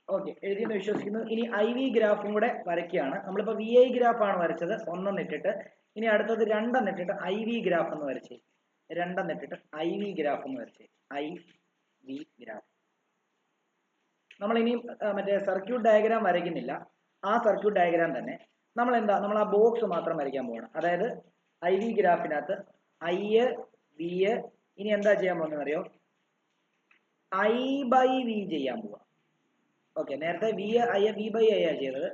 ഓക്കെ, എഴുതിയെന്ന് വിശ്വസിക്കുന്നു. ഇനി ഐ വി ഗ്രാഫും കൂടെ വരയ്ക്കുകയാണ്. നമ്മളിപ്പോൾ വി ഐ ഗ്രാഫ് ആണ് വരച്ചത് ഒന്നെന്നിട്ടിട്ട്. ഇനി അടുത്തത് രണ്ടെന്നിട്ടിട്ട് ഐ വി ഗ്രാഫ് എന്ന് വരച്ചേ. രണ്ടെന്നിട്ടിട്ട് ഐ വി ഗ്രാഫ് എന്ന് വരച്ചേ. I V graph. നമ്മളിനി മറ്റേ സർക്യൂട്ട് ഡയഗ്രാം വരയ്ക്കുന്നില്ല, ആ സർക്യൂട്ട് ഡയഗ്രാം തന്നെ നമ്മൾ നമ്മൾ ആ ബോക്സ് മാത്രം വരയ്ക്കാൻ പോകണം. അതായത് ഐ വി ഗ്രാഫിനകത്ത് ഐ വി, ഇനി എന്താ ചെയ്യാൻ പോകുന്നത് അറിയോ? ഐ ബൈ വി ചെയ്യാൻ പോവാം. ഓക്കെ, നേരത്തെ വി ബൈ ഐ ആ ചെയ്തത്,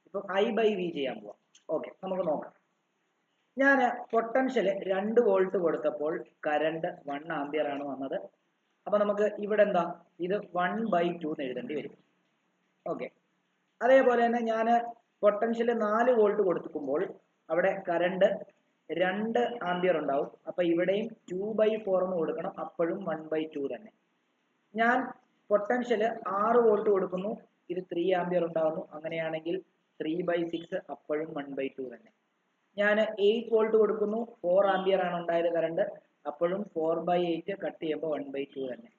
ഇപ്പൊ ഐ ബൈ വി ചെയ്യാൻ പോവാം. ഓക്കെ, നമുക്ക് നോക്കാം. ഞാൻ പൊട്ടൻഷ്യൽ 2 വോൾട്ട് കൊടുത്തപ്പോൾ കറണ്ട് 1 ആംപിയർ ആണ് വന്നത്. അപ്പൊ നമുക്ക് ഇവിടെ എന്താ, ഇത് 1/2 എന്ന് എഴുതേണ്ടി വരും. ഓക്കെ, അതേപോലെ തന്നെ ഞാൻ പൊട്ടൻഷ്യൽ 4 വോൾട്ട് കൊടുക്കുമ്പോൾ അവിടെ കറണ്ട് 2 ആംപിയർ ഉണ്ടാവും. അപ്പൊ ഇവിടെയും 2/4 എന്ന് കൊടുക്കണം, അപ്പോഴും 1/2 തന്നെ. ഞാൻ പൊട്ടൻഷ്യൽ 6 വോൾട്ട് കൊടുക്കുന്നു, ഇത് 3 ആംപിയർ ഉണ്ടാകുന്നു. അങ്ങനെയാണെങ്കിൽ 3/6, അപ്പോഴും 1/2 തന്നെ. ഞാൻ 8 വോൾട്ട് കൊടുക്കുന്നു, 4 ആംപിയർ ആണ് ഉണ്ടായത് കറണ്ട്, അപ്പോഴും 4/8 കട്ട് ചെയ്യുമ്പോൾ 1/2 തന്നെ.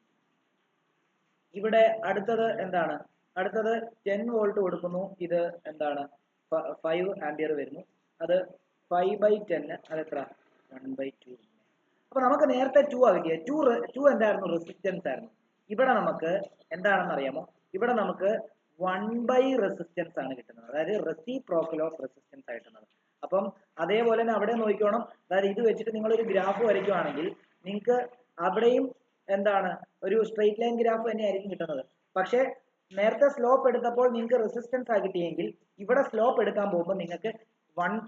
ഇവിടെ അടുത്തത് എന്താണ്? അടുത്തത് 10 വോൾട്ട് കൊടുക്കുന്നു, ഇത് എന്താണ് 5 ആംപിയർ വരുന്നു, അത് 5/10, അത് എത്ര? 1/2. അപ്പൊ നമുക്ക് നേരത്തെ 2 ആ കിട്ടിയത്. 2 എന്തായിരുന്നു? റെസിസ്റ്റൻസ് ആയിരുന്നു. ഇവിടെ നമുക്ക് എന്താണെന്ന് അറിയാമോ? ഇവിടെ നമുക്ക് 1 റെസിസ്റ്റൻസ് ആണ് കിട്ടുന്നത്, അതായത് റെസിപ്രോക്കൽ ഓഫ് റെസിസ്റ്റൻസ് ആയി കിട്ടുന്നത്. അപ്പം അതേപോലെ തന്നെ അവിടെ നോക്കിക്കോണം, അതായത് ഇത് വെച്ചിട്ട് നിങ്ങൾ ഒരു ഗ്രാഫ് വരയ്ക്കുവാണെങ്കിൽ നിങ്ങൾക്ക് അവിടെയും എന്താണ് ഒരു സ്ട്രെയിറ്റ് ലൈൻ ഗ്രാഫ് തന്നെയായിരിക്കും കിട്ടുന്നത്. പക്ഷേ നേരത്തെ സ്ലോപ്പ് എടുത്തപ്പോൾ നിങ്ങൾക്ക് റെസിസ്റ്റൻസ് ആ കിട്ടിയെങ്കിൽ ഇവിടെ സ്ലോപ്പ് എടുക്കാൻ പോകുമ്പോൾ നിങ്ങൾക്ക്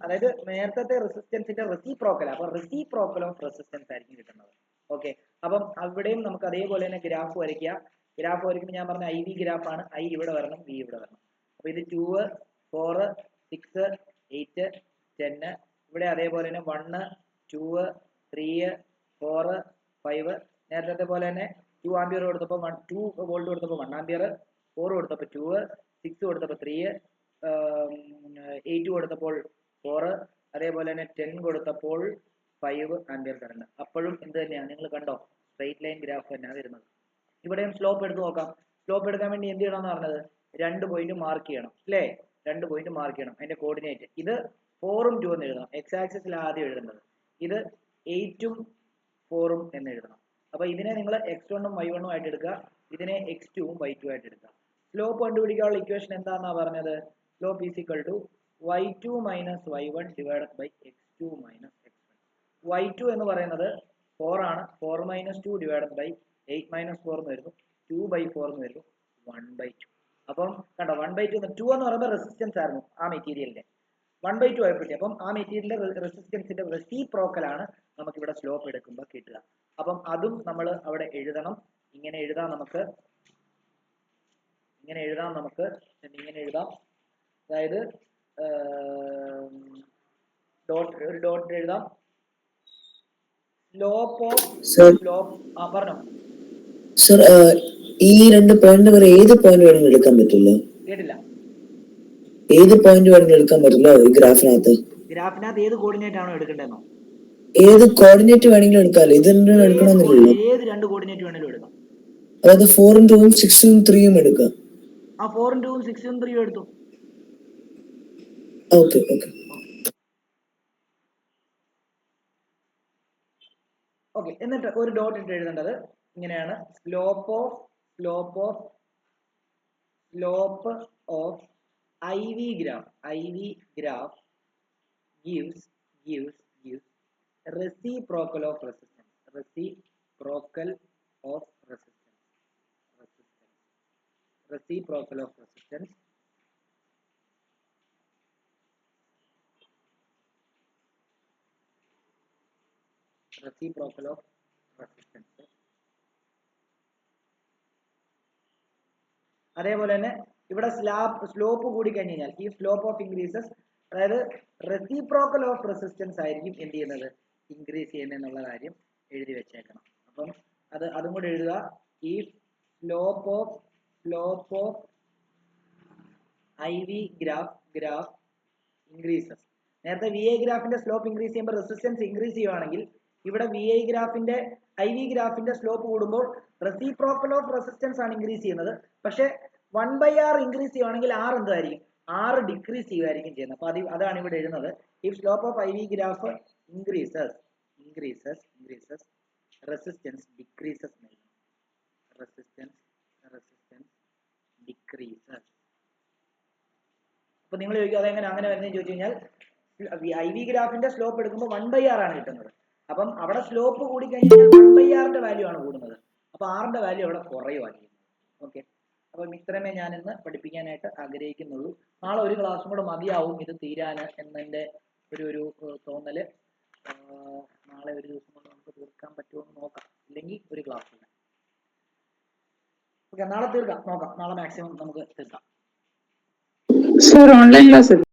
അതായത് നേരത്തെ റെസിസ്റ്റൻസിന്റെ റെസിപ്രോക്കൽ, അപ്പൊ റെസിപ്രോക്കൽ ഓഫ് റെസിസ്റ്റൻസ് ആയിരിക്കും കിട്ടുന്നത്. ഓക്കെ, അപ്പം അവിടെയും നമുക്ക് അതേപോലെ തന്നെ ഗ്രാഫ് വരയ്ക്കുക. ഗ്രാഫ് വരയ്ക്കുമ്പോൾ ഞാൻ പറഞ്ഞ IV ഗ്രാഫ് ആണ്. I ഇവിടെ വരണം, V ഇവിടെ വരണം. അപ്പൊ ഇത് 2, 4, 6, 8, 10. ഇവിടെ അതേപോലെ തന്നെ 1, 2, 3, 4, 5. നേരത്തെ പോലെ തന്നെ 2 ആംപിയർ കൊടുത്തപ്പോൾ 2 വോൾട്ട് കൊടുത്തപ്പോൾ 1 ആംപിയർ, 4 കൊടുത്തപ്പോൾ 2, 6 കൊടുത്തപ്പോൾ 3, 8 കൊടുത്തപ്പോൾ 4, അതേപോലെ തന്നെ 10 കൊടുത്തപ്പോൾ 5 ആംപിയർ കറണ്ട്. അപ്പോഴും എന്ത് തന്നെയാണ്? നിങ്ങൾ കണ്ടോ, സ്ട്രെയിറ്റ് ലൈൻ ഗ്രാഫ് തന്നെയാണ് വരുന്നത്. ഇവിടെയും സ്ലോപ്പ് എടുത്ത് നോക്കാം. സ്ലോപ്പ് എടുക്കാൻ വേണ്ടി എന്ത് ചെയ്യണം എന്ന് പറഞ്ഞത്? 2 പോയിന്റ് മാർക്ക് ചെയ്യണം അല്ലേ? 2 പോയിന്റ് മാർക്ക് ചെയ്യണം. അതിന്റെ കോർഡിനേറ്റ് ഇത് 4ഉം 2 എന്ന് എഴുതണം. X ആക്സിസിൽ ആദ്യം എഴുതുന്നത്. ഇത് 8ഉം 4ഉം എന്ന് എഴുതണം. അപ്പൊ ഇതിനെ നിങ്ങൾ x1ഉം y1ഉം ആയിട്ട് എടുക്കുക, ഇതിനെ x2ഉം y2 ആയിട്ട് എടുക്കുക. സ്ലോപ്പ് കണ്ടുപിടിക്കാനുള്ള ഇക്വേഷൻ എന്താണെന്നാ പറഞ്ഞത്? Slope is equal to y2 minus y1 divided by x2 minus x1. y2 എന്ന് പറയുന്നത് 4 ആണ്. 4 മൈനസ് 2 ഡിവൈഡഡ് ബൈ 8 മൈനസ് 4 എന്ന് വരുന്നു. 2/4 എന്ന് വരുന്നു. 1/2. അപ്പം കണ്ടോ, 1/2 2 എന്ന് പറയുമ്പോൾ റെസിസ്റ്റൻസ് ആയിരുന്നു ആ മെറ്റീരിയലിന്റെ. 1/2 ആയിപ്പോയി. അപ്പം ആ മെറ്റീരിയലിന്റെ റെസിസ്റ്റൻസിന്റെ റെസിപ്രോക്കൽ ആണ് നമുക്ക് ഇവിടെ സ്ലോപ്പ് എടുക്കുമ്പോൾ കിട്ടുക. അപ്പം അതും നമ്മൾ അവിടെ എഴുതണം. ഇങ്ങനെ എഴുതാം നമുക്ക്, ഇങ്ങനെ എഴുതാം. അതായത് ഒരു ഡോട്ട് എഴുതാം. സ്ലോപ്പ് ഓഫ് സ്ലോപ്പ് പറഞ്ഞോ സർ. ഈ രണ്ട് പോയിന്റ് വരെ ഏത് പോയിന്റ് വേണമെങ്കിലും എടുക്കാൻ പറ്റില്ലോ? കേട്ടില്ല. ഏത് പോയിന്റ് വേണമെങ്കിലും എടുക്കാൻ പറ്റില്ലോ ഈ ഗ്രാഫിനകത്ത്? ഏത് കോർഡിനേറ്റ് ആണോ എടുക്കേണ്ടതെന്നോ? ഏത് കോർഡിനേറ്റ് വേണമെങ്കിലും എടുക്കാമല്ലോ, ഇത് രണ്ടും എടുക്കണമെന്നില്ലല്ലോ? ഏത് 2 കോർഡിനേറ്റ് വേണമെങ്കിലും എടുക്കാം. അതായത് 4ഉം 2ഉം 6ഉം 3ഉം എടുക്കാം. ആ 4ഉം 2ഉം 6ഉം 3ഉം എടുത്തു. Okay okay okay. എന്നിട്ട് ഒരു ഡോട്ട് ഇട്ട് എഴുതേണ്ടത് ഇങ്ങനെയാണ്. Slope of IV graph gives reciprocal of resistance. Reciprocal of resistance. Reciprocal of resistance. Reciprocal of resistance. അതേപോലെ തന്നെ ഇവിടെ സ്ലോപ്പ് കൂടി കഴിഞ്ഞ് കഴിഞ്ഞാൽ ഈ സ്ലോപ്പ് ഓഫ് ഇൻക്രീസസ്, അതായത് റെസിപ്രോക്കൽ ഓഫ് റെസിസ്റ്റൻസ് ആയിരിക്കും എന്ത് ചെയ്യുന്നത്? ഇൻക്രീസ് ചെയ്യുന്നത് എന്നുള്ള കാര്യം എഴുതി വെച്ചേക്കണം. അപ്പം അതും കൂടെ എഴുതുക. ഈ slope of IV graph increases. നേരത്തെ VI ഗ്രാഫിന്റെ സ്ലോപ്പ് ഇൻക്രീസ് ചെയ്യുമ്പോൾ റെസിസ്റ്റൻസ് ഇൻക്രീസ് ചെയ്യുവാണെങ്കിൽ ഇവിടെ IV ഗ്രാഫിന്റെ സ്ലോപ്പ് കൂടുമ്പോൾ റെസിപ്രോക്കൽ ഓഫ് റെസിസ്റ്റൻസ് ആണ് ഇൻക്രീസ് ചെയ്യുന്നത്. പക്ഷെ 1/r ഇൻക്രീസ് ചെയ്യുവാണെങ്കിൽ R എന്തായിരിക്കും? R ഡിക്രീസ് ചെയ്യുമായിരിക്കും ചെയ്യുന്നത്. അപ്പൊ അതാണ് ഇവിടെ എഴുതുന്നത്. If slope of IV graph increases resistance decreases. Resistance decreases. അപ്പൊ നിങ്ങൾ ചോദിക്കും അതെങ്ങനെ അങ്ങനെ വരുന്നതെന്ന് ചോദിച്ചു കഴിഞ്ഞാൽ IV ഗ്രാഫിന്റെ സ്ലോപ്പ് എടുക്കുമ്പോൾ 1/r ആണ് കിട്ടുന്നത്. അപ്പം അവിടെ സ്ലോപ്പ് കൂടി കഴിഞ്ഞാൽ 1/rന്റെ വാല്യൂ ആണ് കൂടുന്നത്. അപ്പൊ R-ന്റെ വാല്യൂ അവിടെ കുറയുകയാണ് ചെയ്യുന്നത്. ഓക്കെ, അപ്പം ഇത്രമേ ഞാൻ ഇന്ന് പഠിപ്പിക്കാനായിട്ട് ആഗ്രഹിക്കുന്നുള്ളൂ. നാളെ ഒരു ക്ലാസ്സും കൂടെ മതിയാവും ഇത് തീരാന് എന്നെ ഒരു തോന്നല്. നാളെ ഒരു ദിവസം കൊണ്ട് നമുക്ക് തീർക്കാൻ പറ്റുമോ എന്ന് നോക്കാം, ഇല്ലെങ്കിൽ ഒരു ക്ലാസ് ഇല്ല. ഓക്കെ, നാളെ തീർക്കാം, നോക്കാം. നാളെ മാക്സിമം നമുക്ക് തീർക്കാം. Sir online class